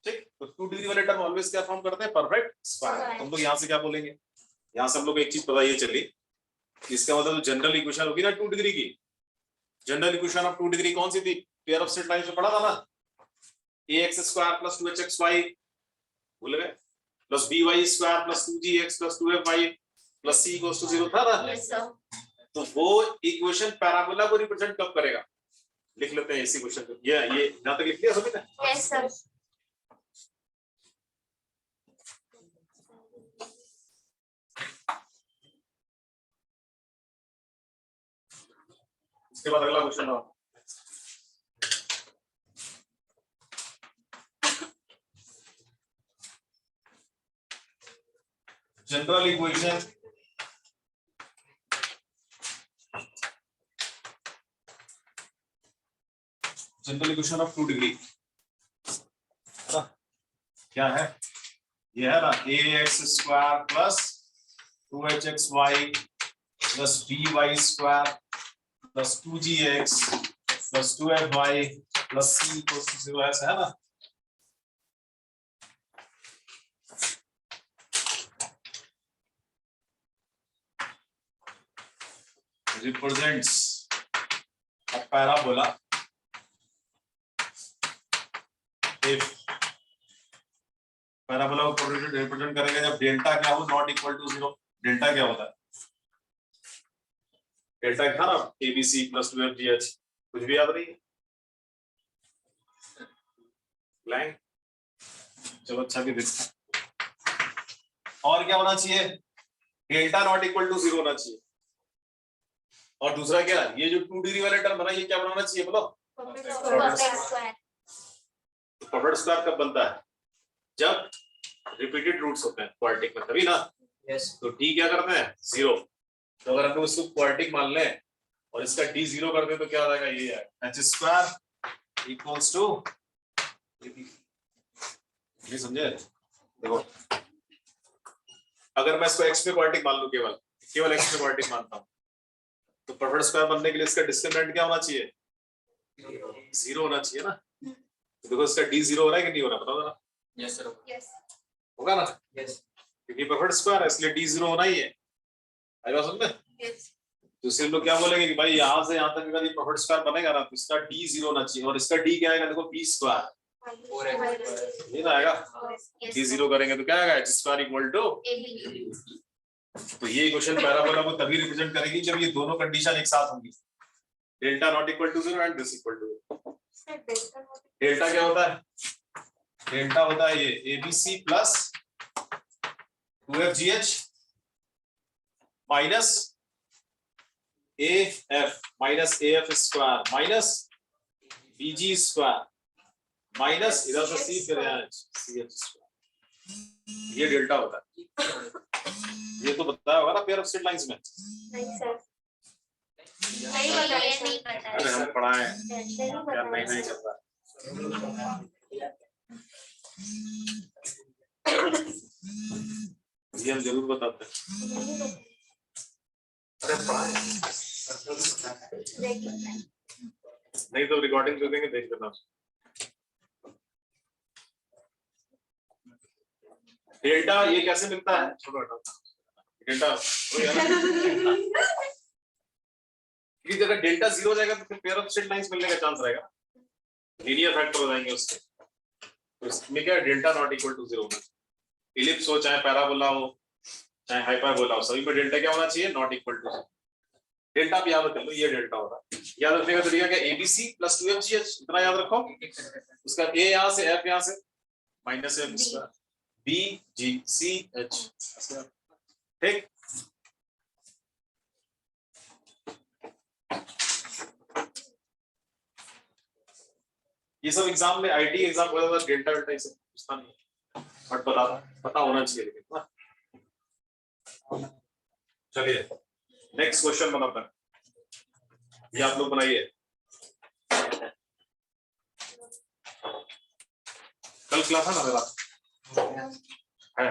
ठीक। तो 2 डिग्री वाले टर्म ऑलवेज क्या फॉर्म करते हैं, परफेक्ट स्क्वायर। तुम लोग यहाँ से क्या बोलेंगे, यहाँ से हम लोग को एक चीज पता ये चली, इसका मतलब जनरल इक्वेशन होगी ना 2 डिग्री की, जनरल इक्वेशन ऑफ 2 डिग्री कौन सी थी, पेयर ऑफ स्ट्रेट लाइंस में पढ़ा था ना, ax स्क्वायर प्लस 2hxy भूल गए, plus by square plus 2gx plus 2fy plus c equals to 0 था ना। Yes, sir. तो वो इक्वेशन पैराबोला को रिप्रेजेंट कब करेगा, लिख लेते हैं इस इक्वेशन को, ये यहां तक लिख लिया सभी ने, Yes, sir. इसके बाद अगला क्वेश्चन हो, जनरल इक्वेशन ऑफ 2 डिग्री क्या है, ये है ना, ax square plus 2hxy plus by square plus 2gx plus 2fy plus c equals to 0 ऐसा है ना। represents a parabola if parabola को रिप्रेजेंट करेंगे जब डेल्टा क्या हो, नॉट इक्वल टू 0। डेल्टा क्या होता है, डेल्टा क्या ना, abc प्लस 2fgh, कुछ भी याद नहीं है, ब्लैंक, चलो अच्छा भी देखते। और क्या होना चाहिए, डेल्टा नॉट इक्वल टू 0 होना चाहिए। और दूसरा क्या, ये जो 2 डिग्री वाले टर्म बना, ये क्या बनाना चाहिए बोलो, Perfect square. परफेक्ट स्क्वायर कब बनता है, जब रिपीटेड रूट्स होते हैं क्वाड्रेटिक में, तभी ना। यस तो डी क्या करते हैं, 0। तो अगर हम लोग इसको क्वाड्रेटिक मान लें और इसका डी 0 कर दें तो क्या हो जाएगा, ये है h स्क्वायर इक्वल्स टू, ये समझे, देखो अगर मैं इसको x पे क्वाड्रेटिक मान लूं, केवल x पे क्वाड्रेटिक मानता हूं, तो परफेक्ट स्क्वायर बनने के लिए इसका डिस्क्रिमिनेंट क्या होना चाहिए, 0 होना चाहिए ना। तो देखो इसका d 0 हो रहा है कि नहीं हो रहा, बताओ जरा, यस सर Yes. होगा ना, यस क्योंकि परफेक्ट स्क्वायर है इसलिए d 0 होना ही है। आई बात समझे, Yes. तो सिर्फ लोग क्या बोलेंगे कि भाई यहाँ से यहाँ तक अगर ये परफेक्ट स्क्वायर बनेगा ना, तो इसका d 0 होना चाहिए, और इसका d क्या आएगा, देखो b स्क्वायर, ये ना आएगा, Yes. d 0 करेंगे तो क्या आएगा, h square equal to, AB. तो ये इक्वेशन पैराबोला को तभी रिप्रेजेंट करेगी जब ये दोनों कंडीशन एक साथ होंगी, delta not equal to 0 and this equal to 0। Delta क्या होता है? डेल्टा होता है ये ABC plus 2FGH minus AF minus AF square minus BG square minus इधर से C फिर CH स्क्वायर। ये डेल्टा होता है। ये तो बताया होगा ना पेयर ऑफ स्ट्रेट लाइंस में। नहीं सर, नहीं पता अरे हम पढ़ाए हैं नहीं यार, नहीं करता। ये हम जरूर बताते हैं। अरे पढ़ाए नहीं तो रिकॉर्डिंग कर देंगे, देख लेना। डेल्टा ये कैसे मिलता है? डेल्टा की जगह डेल्टा 0 हो जाएगा तो फिर पेयर ऑफ स्ट्रेट लाइंस मिलने का चांस रहेगा, लीनियर फैक्टर हो जाएंगे उसके। तो इसमें क्या डेल्टा नॉट इक्वल टू 0 होना, इलिप्स हो चाहे पैराबोला हो चाहे हाइपरबोला हो, सभी में डेल्टा क्या होना चाहिए? Not equal to 0। डेल्टा आप याद कर लो, ये डेल्टा होगा। याद रखने का तरीका क्या? ABC प्लस 2FGH, इतना याद रखो। उसका A यहाँ से F यहाँ से माइनस F BGCH, ठीक। ये सब एग्जाम में IT एग्जाम होता था, डेल्टा डेल्टा इसे पूछता नहीं, बट पता होना चाहिए लेकिन ना। चलिए नेक्स्ट क्वेश्चन बनाते हैं, ये आप लोग बनाइए। कल क्लास है ना मेरा? है।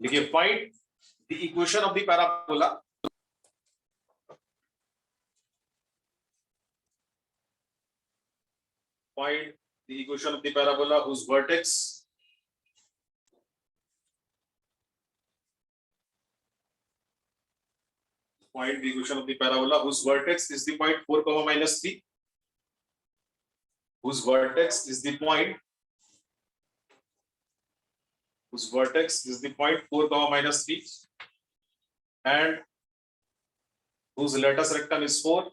देखिए, find the equation of the parabola whose vertex is the point 4 comma minus 3, whose vertex is the point 4 comma minus 3, and whose latus rectum is 4,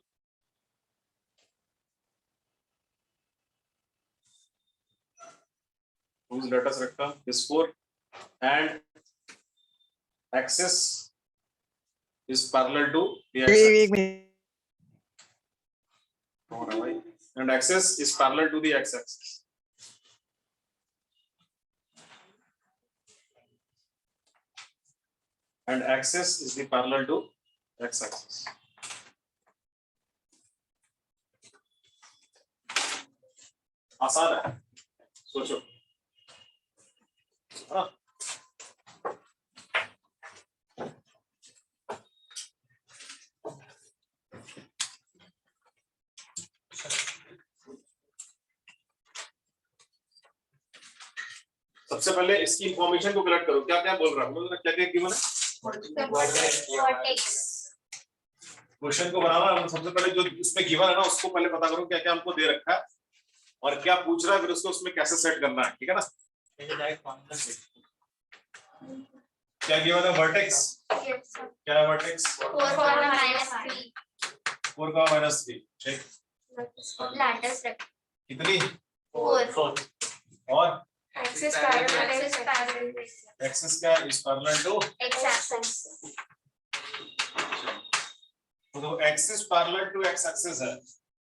and axis is parallel to the x-axis. And axis is parallel to the x-axis. And axis is the parallel to x-axis. आसान है, सोचो। हाँ। सबसे पहले इसकी information को collect करो, क्या क्या बोल रहा हूँ, क्या क्या गिवन है। क्वेश्चन को बनाना, सबसे पहले जो उसमें गिवन है ना उसको पहले पता करो क्या क्या हमको दे रखा है और क्या पूछ रहा है, फिर उसको उसमें कैसे सेट करना है, ठीक है ना। क्या गिवन है? वर्टेक्स। क्या है वर्टेक्स? 4 का माइनस 3, ठीक। लैटिस रेक्टम कितनी? 4 और एक्सिस पैरेलल एक्सिस का is parallel to x axis. तो axis parallel to x axis है,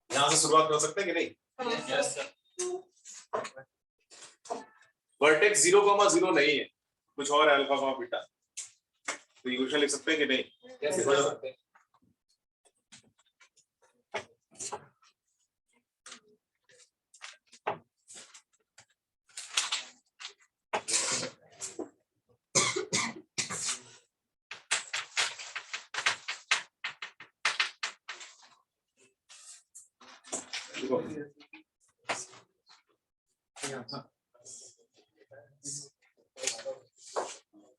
यहां से शुरुआत कर सकते हैं कि नहीं? Yes sir. वर्टेक्स 0,0 नहीं है, कुछ और है, अल्फा कॉमा बीटा। तो इक्वेशन लिख सकते हैं कि नहीं? कैसे हो सकते हैं?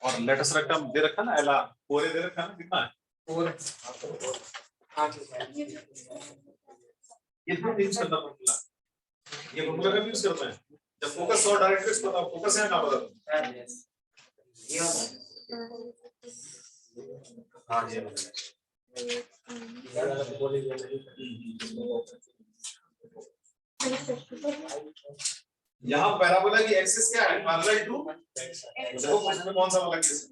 और लेटस रेक्टम दे रखा ना, एला पूरे दे रखा ना, कितना है? 4। ये तो यूज करना फॉर्मूला, ये फॉर्मूला का यूज करना है जब फोकस और डायरेक्ट्रिक्स पता, फोकस है ना पता। हाँ जी यहाँ पैराबोला की एक्सिस क्या है? पैरेलल टू देखो उसमें कौन सा वाला केस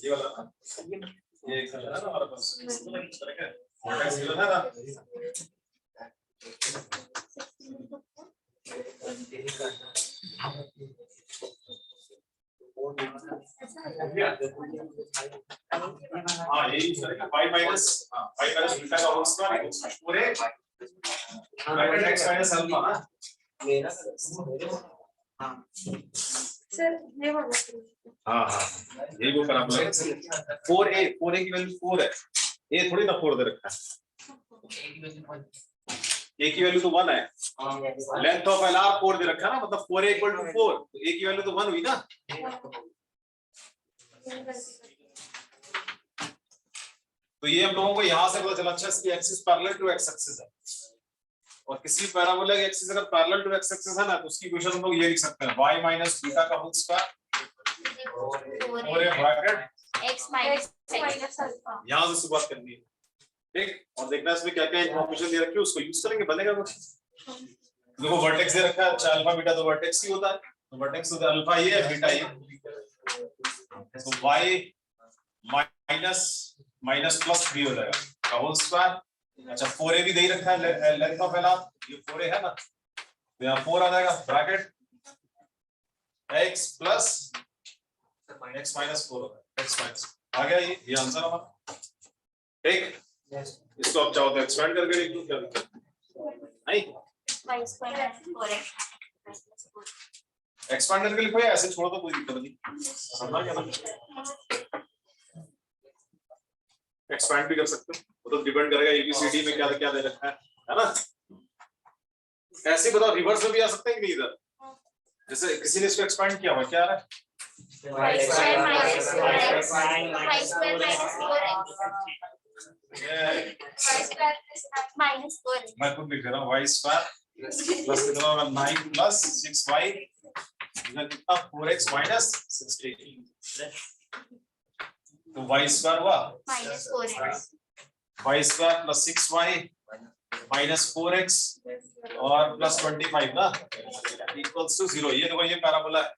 ये वाला ना, ये एक है ना हमारे पास ठीक है, वर्टेक्स गिवन है ना, हाँ यही करेगा y माइनस बीटा का होल स्क्वायर पूरे ब्रैकेट x माइनस अल्फा ना, सर ये वाला हाँ हाँ यही वो पैराबोला 4a की वैल्यू 4 है, a थोड़ी ना 4 दे रखा है, a की वैल्यू तो 1 है, लेंथ ऑफ LR 4 दे रखा है ना, मतलब 4a इक्वल टू 4, तो a की वैल्यू तो 1 हुई ना, तो ये हम लोगों को यहां से पता चला अच्छा इसकी axis parallel to x axis है, और किसी पैराबोला की एक्सिस अगर पैरेलल टू एक्स एक्सिस है ना तो उसकी इक्वेशन हम लोग ये लिख सकते हैं y माइनस बीटा का होल स्क्वायर और एक ब्रैकेट x माइनस अल्फा। यहां से शुरुआत करनी है, ठीक, और देखना इसमें क्या क्या इंफॉर्मेशन दे रखी है उसको यूज करेंगे, बनेगा कुछ। देखो वर्टेक्स दे रखा है, अच्छा अल्फा बीटा तो वर्टेक्स ही होता है, तो वर्टेक्स होता है अल्फा ये है बीटा ये, तो y माइनस प्लस 3 हो जाएगा का होल स्क्वायर, अच्छा 4a भी दे ही रखा है, लेंथ ऑफ LR ये 4a है ना, तो यहाँ 4 आ जाएगा bracket x plus x minus 4 होगा, x माइनस आ गया, ये आंसर हमारा, ठीक, इसको आप चाहो तो एक्सपेंड करके लिख दो, क्या दिक्कत नहीं, y स्क्वायर 4x एक्सपेंड करके लिखो या ऐसे छोड़ो तो कोई दिक्कत नहीं, समझना क्या ना, एक्सपेंड भी कर सकते हो, वो तो डिपेंड करेगा एबीसीडी में क्या क्या दे रखा है ना, ऐसे बताओ रिवर्स में भी आ सकते हैं कि नहीं, इधर जैसे किसी ने इसको एक्सपेंड किया हुआ क्या आ रहा है, y square minus 4x y square minus 4x y square minus 4x मैं खुद लिख रहा हूँ y स्क्वायर प्लस कितना होगा 9 प्लस 6y इधर कितना 4x माइनस 16, तो y स्क्वायर हुआ minus 4x y square plus 6y minus 4x और प्लस 25 ना इक्वल्स टू 0, ये देखो ये पैराबोला है,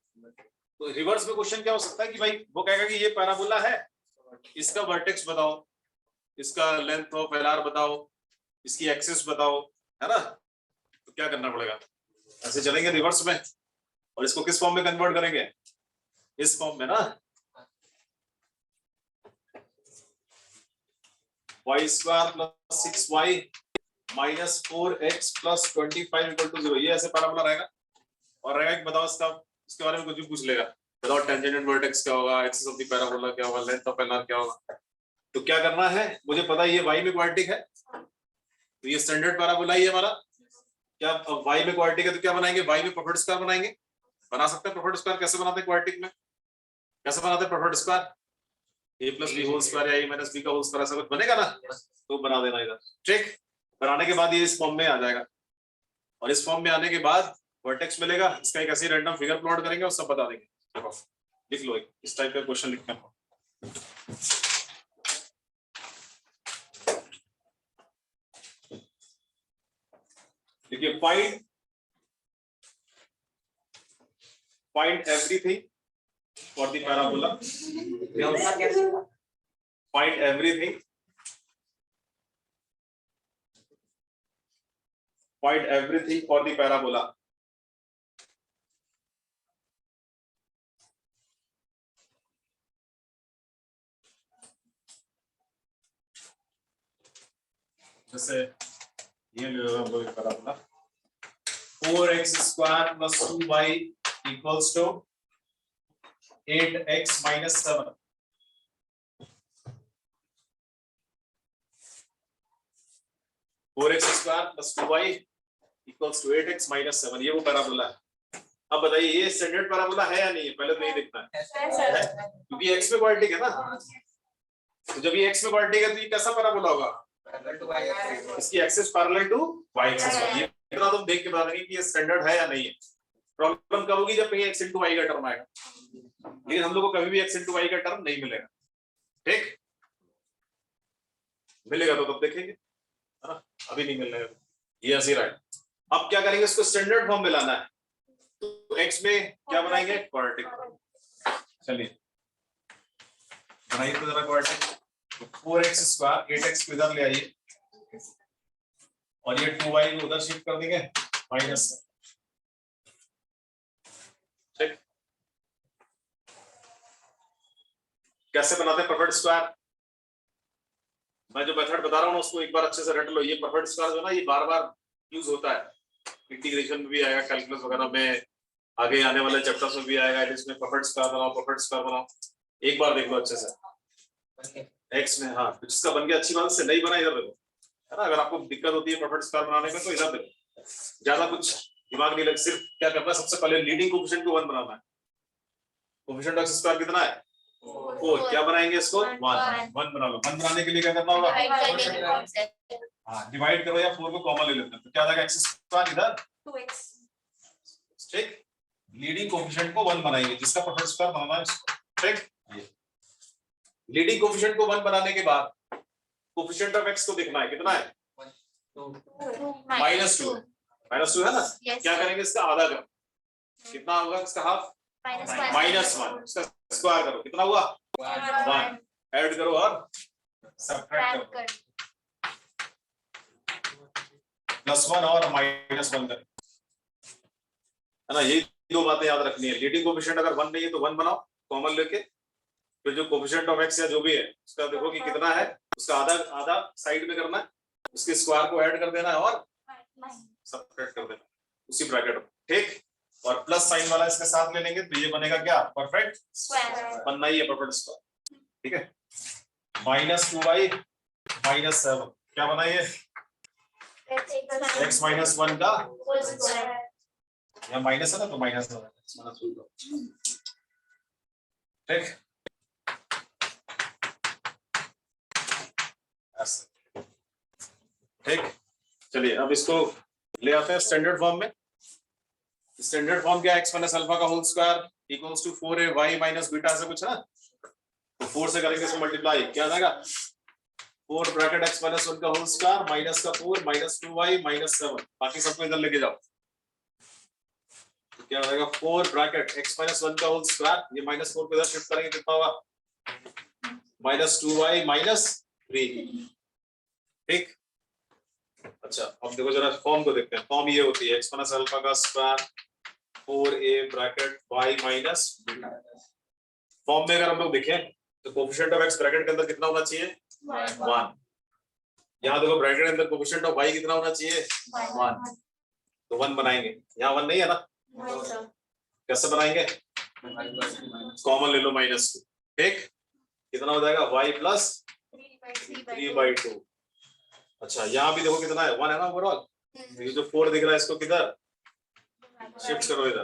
तो रिवर्स में क्वेश्चन क्या हो सकता है कि भाई वो कहेगा कि ये पैराबोला है, इसका वर्टेक्स बताओ, इसका लेंथ ऑफ LR बताओ, इसकी एक्सिस बताओ, है ना, तो क्या करना पड़ेगा, ऐसे चलेंगे रिवर्स में, और इसको किस फॉर्म में कन्वर्ट करेंगे, इस फॉर्म में ना, y square plus 6y minus 4x plus 25 equal to 0, ये ऐसे पैराबोला रहेगा, और रहेगा कि बताओ इसके बारे में कुछ भी पूछ लेगा, बताओ टेंजेंट एंड वर्टेक्स क्या होगा, एक्सिस ऑफ द पैराबोला क्या होगा, लेंथ ऑफ LR क्या होगा, तो क्या करना है, मुझे पता है ये y में क्वाड्रेटिक है, तो ये स्टैंडर्ड पैराबोला ही है हमारा, क्या अब y में क्वाड्रेटिक है तो क्या बनाएंगे, y में परफेक्ट स्क्वायर बनाएंगे, बना सकते हैं परफेक्ट स्क्वायर, कैसे बनाते हैं क्वाड्रेटिक में, कैसे बनाते हैं perfect square, a plus b whole square या a माइनस बी का होल स्क्वायर ऐसा कुछ बनेगा ना, तो बना देना इधर, ठीक, बनाने के बाद ये इस फॉर्म में आ जाएगा, और इस फॉर्म में आने के बाद वर्टेक्स मिलेगा, इसका एक ऐसी रैंडम फिगर प्लॉट करेंगे और सब बता देंगे, देखो लिख लो एक इस टाइप का क्वेश्चन लिखना है, देखिए find everything for the parabola, find everything for the parabola, जैसे ये ले लो हम लोग parabola 4x square plus 2y equals to 8x minus 7, 4x square plus 2y equals to 8x minus 7, ये वो पैराबोला है, अब बताइए ये स्टैंडर्ड पैराबोला है या नहीं है, पहले तो ये देखना है, क्योंकि x में क्वाड्रेटिक है ना, तो जब ये x में क्वाड्रेटिक है तो ये कैसा पैराबोला होगा, इसकी axis parallel to y axis, ये इतना तुम देख के बता देंगे कि ये स्टैंडर्ड है या नहीं है, प्रॉब्लम कब होगी जब कहीं x into y का टर्म आएगा, लेकिन हम लोग को कभी भी x into y का टर्म नहीं मिलेगा, ठीक, मिलेगा तो तब देखेंगे, है ना, अभी नहीं मिलेगा, ये ऐसे रहा है। अब क्या करेंगे, इसको स्टैंडर्ड फॉर्म में लाना है, तो x में क्या बनाएंगे, क्वाड्रेटिक। चलिए बनाइए तो जरा क्वाड्रेटिक। 4x स्क्वायर 8x को इधर ले आइए और ये 2y को उधर शिफ्ट कर देंगे माइनस, ठीक। कैसे बनाते हैं परफेक्ट स्क्वायर, मैं जो मेथड बता रहा हूँ उसको एक बार अच्छे से रट लो। ये परफेक्ट स्क्वायर जो है ना, ये बार बार यूज होता है, इंटीग्रेशन में भी आएगा, कैलकुलस वगैरह में, आगे आने वाले चैप्टर्स में भी आएगा। इसमें परफेक्ट स्क्वायर बनाओ, परफेक्ट स्क्वायर बनाओ, एक बार देख लो अच्छे से। एक्स में हाँ जिसका बन गया अच्छी बात से, नहीं बना इधर देखो, है ना। अगर आपको दिक्कत होती है परफेक्ट स्क्वायर बनाने में तो इधर देखो, ज्यादा कुछ दिमाग नहीं लग, सिर्फ क्या करना है, सबसे पहले लीडिंग कोफिशिएंट को 1 बनाना है। कोफिशिएंट ऑफ स्क्वायर कितना है 4, क्या बनाएंगे इसको 1 बना लो। 1 बनाने के लिए क्या करना होगा, हाँ डिवाइड करो या 4 को कॉमन ले लेते हैं, तो क्या आ जाएगा x स्क्वायर इधर 2x, ठीक। लीडिंग कोफिशिएंट को 1 बनाएंगे, जिसका परफेक्ट स्क्वायर बनाना है इसको, ठीक। लीडिंग कोफिशिएंट को 1 बनाने के बाद कोफिशिएंट ऑफ x को देखना है, कितना है -2 है ना। क्या करेंगे, इसका आधा करो, कितना होगा इसका हाफ, -1, इसका स्क्वायर करो, कितना हुआ 1, ऐड करो और सब्ट्रैक्ट करो, +1 और -1 करें, है ना। यही 2 बातें याद रखनी है। लीडिंग कोफिशिएंट अगर 1 नहीं है तो 1 बनाओ कॉमन लेके, फिर जो कोफिशिएंट ऑफ x या जो भी है उसका देखो कि कितना है, उसका आधा साइड में करना है, उसके स्क्वायर को ऐड कर देना है और सब्ट्रैक्ट कर देना उसी ब्रैकेट में, ठीक। और प्लस साइन वाला इसके साथ ले लेंगे तो ये बनेगा क्या, परफेक्ट स्क्वायर बनना ही है, परफेक्ट स्क्वायर, ठीक है। -2y -7 क्या बना ये x -1 का या माइनस है ना, तो माइनस हो रहा है, ठीक। ठीक, चलिए अब इसको ले आते हैं स्टैंडर्ड फॉर्म में। स्टैंडर्ड फॉर्म क्या है, x माइनस अल्फा का whole square equals to 4y minus beta से कुछ है ना, तो 4 से करेंगे इसको मल्टीप्लाई, क्या आ जाएगा 4 ब्रैकेट x माइनस 1 का होल स्क्वायर माइनस का 4 -2y -7, बाकी सबको इधर लेके जाओ, तो क्या हो जाएगा 4 ब्रैकेट x माइनस 1 का होल स्क्वायर, ये -4 को इधर शिफ्ट करेंगे, कितना होगा -2y -3, ठीक। अच्छा अब देखो जरा फॉर्म को देखते हैं। फॉर्म ये होती है x माइनस अल्फा का square 4a bracket y minus beta. Form में अगर हम लोग देखें तो कोफिशिएंट ऑफ x ब्रैकेट के अंदर कितना होना चाहिए 1, यहाँ देखो ब्रैकेट के अंदर कोफिशिएंट ऑफ y कितना होना चाहिए 1, तो 1 बनाएंगे, यहाँ 1 नहीं है ना, कैसे बनाएंगे, कॉमन ले लो -2, ठीक। कितना हो जाएगा y प्लस 3/2। अच्छा यहाँ भी देखो कितना है 1 है ना ओवरऑल, ये जो 4 दिख रहा है इसको किधर शिफ्ट करो इधर,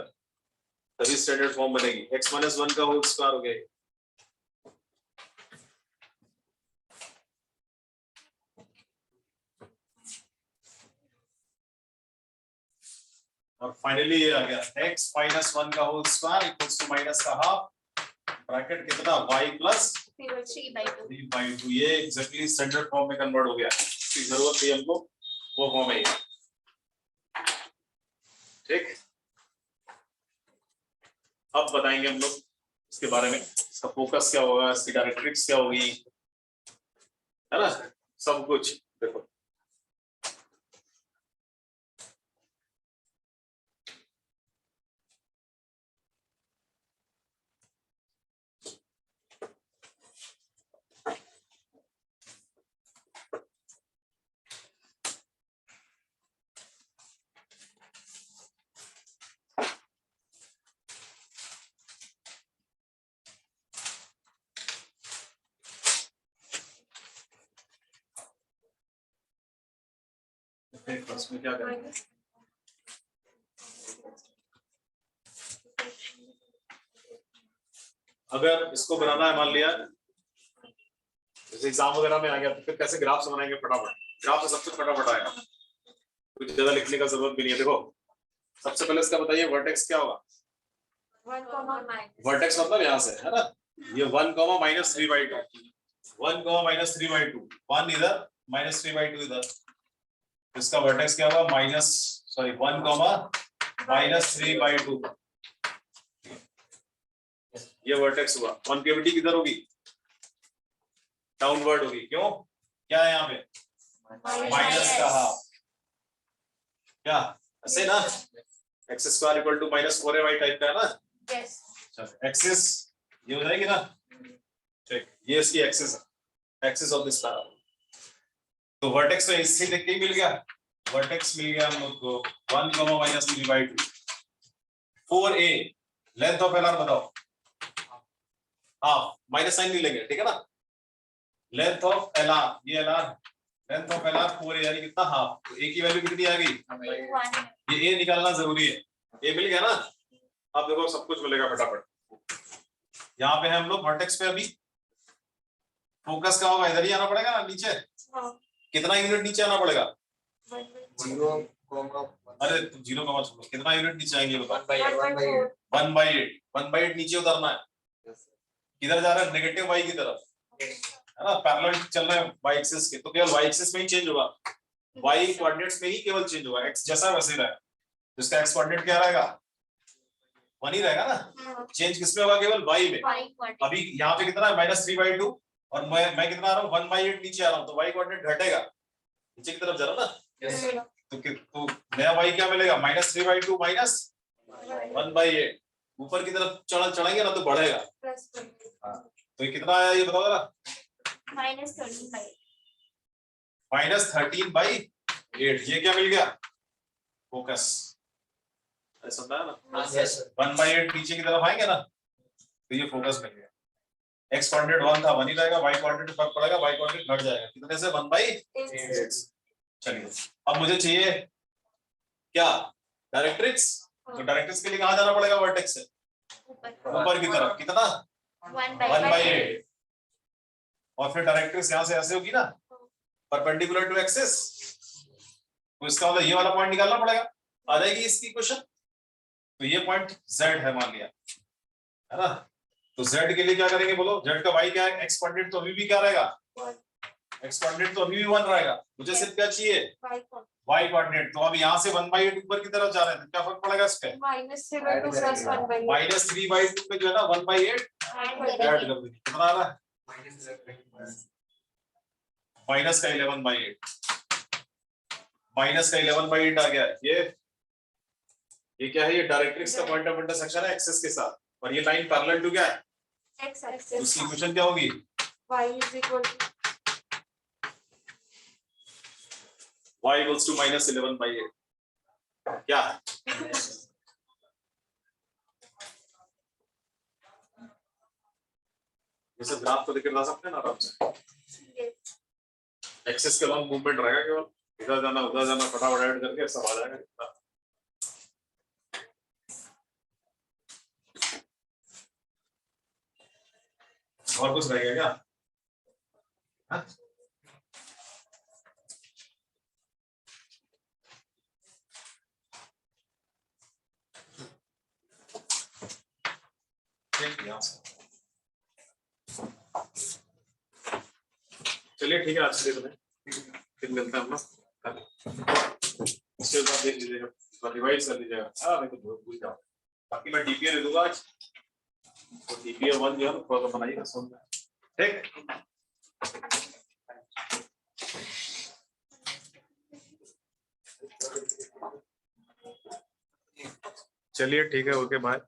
तभी स्टैंडर्ड फॉर्म बनेगी। x माइनस 1 का होल स्क्वायर हो गया, और फाइनली ये आ गया x माइनस 1 का whole square equals to minus का हाफ ब्रैकेट कितना y प्लस 3/2। ये एग्जैक्टली स्टैंडर्ड फॉर्म में कन्वर्ट हो गया, इसकी जरूरत थी हमको, वो फॉर्म है ये, ठीक। अब बताएंगे हम लोग इसके बारे में, इसका फोकस क्या होगा, इसकी डायरेक्ट्रिक्स क्या होगी, है ना, सब कुछ देखो। फर्स्ट में क्या करेंगे, अगर इसको बनाना है, मान लिया जैसे एग्जाम वगैरह में आ गया, तो फिर कैसे ग्राफ से बनाएंगे फटाफट, ग्राफ से सबसे फटाफट आएगा, कुछ ज्यादा लिखने का जरूरत भी नहीं है। देखो सबसे पहले इसका बताइए वर्टेक्स क्या होगा, वर्टेक्स मतलब यहाँ से है ना, ये 1 कॉमा माइनस 3/2, 1 कॉमा माइनस 3/2, 1 इधर माइनस 3/2 इधर, इसका वर्टेक्स क्या हुआ माइनस 1 कॉमा माइनस 3/2, ये वर्टेक्स हुआ। कॉन्केविटी किधर होगी, डाउनवर्ड होगी, क्यों, क्या है यहाँ पे माइनस का हाफ, क्या ऐसे ना, x square equal to minus 4ay type का है ना, चलो एक्सिस ये हो जाएगी ना, ठीक, ये इसकी एक्सिस है, एक्सिस ऑफ दिस पैराबोला। तो वर्टेक्स तो इससे देख के ही मिल गया, वर्टेक्स मिल गया हम लोग को 1 comma minus 3/2, 4a length of LR बताओ, हाफ, माइनस साइन नहीं लेंगे, ठीक है ना, लेंथ ऑफ एलआर, ये LR, length of LR 4a यानी कितना हाफ, तो a की वैल्यू कितनी आ गई, ये a निकालना जरूरी है, a मिल गया ना, अब देखो सब कुछ मिलेगा फटाफट। यहाँ पे हम लोग वर्टेक्स पे, अभी फोकस का होगा इधर ही आना पड़ेगा ना नीचे, कितना यूनिट नीचे आना पड़ेगा, 0, अरे तुम 0 कॉमा छोड़ो, कितना यूनिट नीचे आएंगे बताओ, 1/8 1/8 नीचे उतरना है, किधर जा रहा है, नेगेटिव y की तरफ है ना, पैरेलल चल रहे हैं y एक्सिस के, तो केवल y एक्सिस में ही चेंज होगा, y कोऑर्डिनेट्स में ही केवल चेंज होगा, x जैसा वैसे ही रहेगा, तो इसका x कोऑर्डिनेट क्या रहेगा 1 ही रहेगा ना, चेंज किसमें होगा केवल y में, अभी यहाँ पे कितना है -3/2 और मैं कितना आ रहा हूँ 1/8 नीचे आ रहा हूँ, तो y कोऑर्डिनेट घटेगा, नीचे की तरफ जा रहा ना, तो नया y क्या मिलेगा -3/2 माइनस 1/8, ऊपर की तरफ चढ़ेंगे ना तो बढ़ेगा, तो ये कितना आया ये बताओ जरा, -13/8, ये क्या मिल गया फोकस, ऐसा समझा ना, 1/8 नीचे की तरफ आएंगे ना तो ये फोकस मिल गया, x कोऑर्डिनेट 1 था 1 ही रहेगा, y कोऑर्डिनेट फर्क पड़ेगा, y कोऑर्डिनेट घट जाएगा, कितने से 1/8। चलिए अब मुझे चाहिए क्या डायरेक्ट्रिक्स, तो डायरेक्ट्रिक्स के लिए कहां जाना पड़ेगा, वर्टेक्स से ऊपर की तरफ, कितना 1/8, और फिर डायरेक्ट्रिक्स यहां से ऐसे होगी ना परपेंडिकुलर टू एक्सिस, तो इसका मतलब ये वाला पॉइंट निकालना पड़ेगा, आ जाएगी इसकी क्वेश्चन, तो ये पॉइंट z है मान लिया है ना, तो z के लिए क्या करेंगे बोलो, z का y क्या है, x कोऑर्डिनेट तो अभी भी क्या रहेगा, x कोऑर्डिनेट तो अभी भी 1 रहेगा, मुझे सिर्फ क्या चाहिए y कोऑर्डिनेट, तो अब यहाँ से 1/8 ऊपर की तरफ जा रहे हैं, तो क्या फर्क पड़ेगा इस पे, -3/2 पे जो है ना 1/8 ऐड कर देंगे, कितना आ रहा है माइनस का 11/8, माइनस का 11/8 आ गया, ये क्या है, ये डायरेक्ट्रिक्स का पॉइंट ऑफ इंटरसेक्शन है एक्सिस के साथ, और ये लाइन पैरेलल टू क्या है, तो उसकी इक्वेशन क्या होगी, y equals to -11/8, क्या है ये सब ग्राफ तो लेकर ला सकते हैं ना आराम से, एक्सिस के लॉन्ग मूवमेंट रहेगा, केवल इधर जाना उधर जाना फटाफट ऐड करके सब आ जाएगा, और कुछ रहेगा क्या, हाँ? चलिए ठीक है, आज के लिए फिर मिलते हैं हम लोग, उसके बाद देख लीजिएगा, रिवाइज कर लीजिएगा, हाँ नहीं तो भूल जाओ, बाकी मैं डीपीए दे दूंगा आज, तो डीपीए 1 जो है ना थोड़ा सा बनाइएगा, सुन ठीक, चलिए ठीक है, ओके बाय।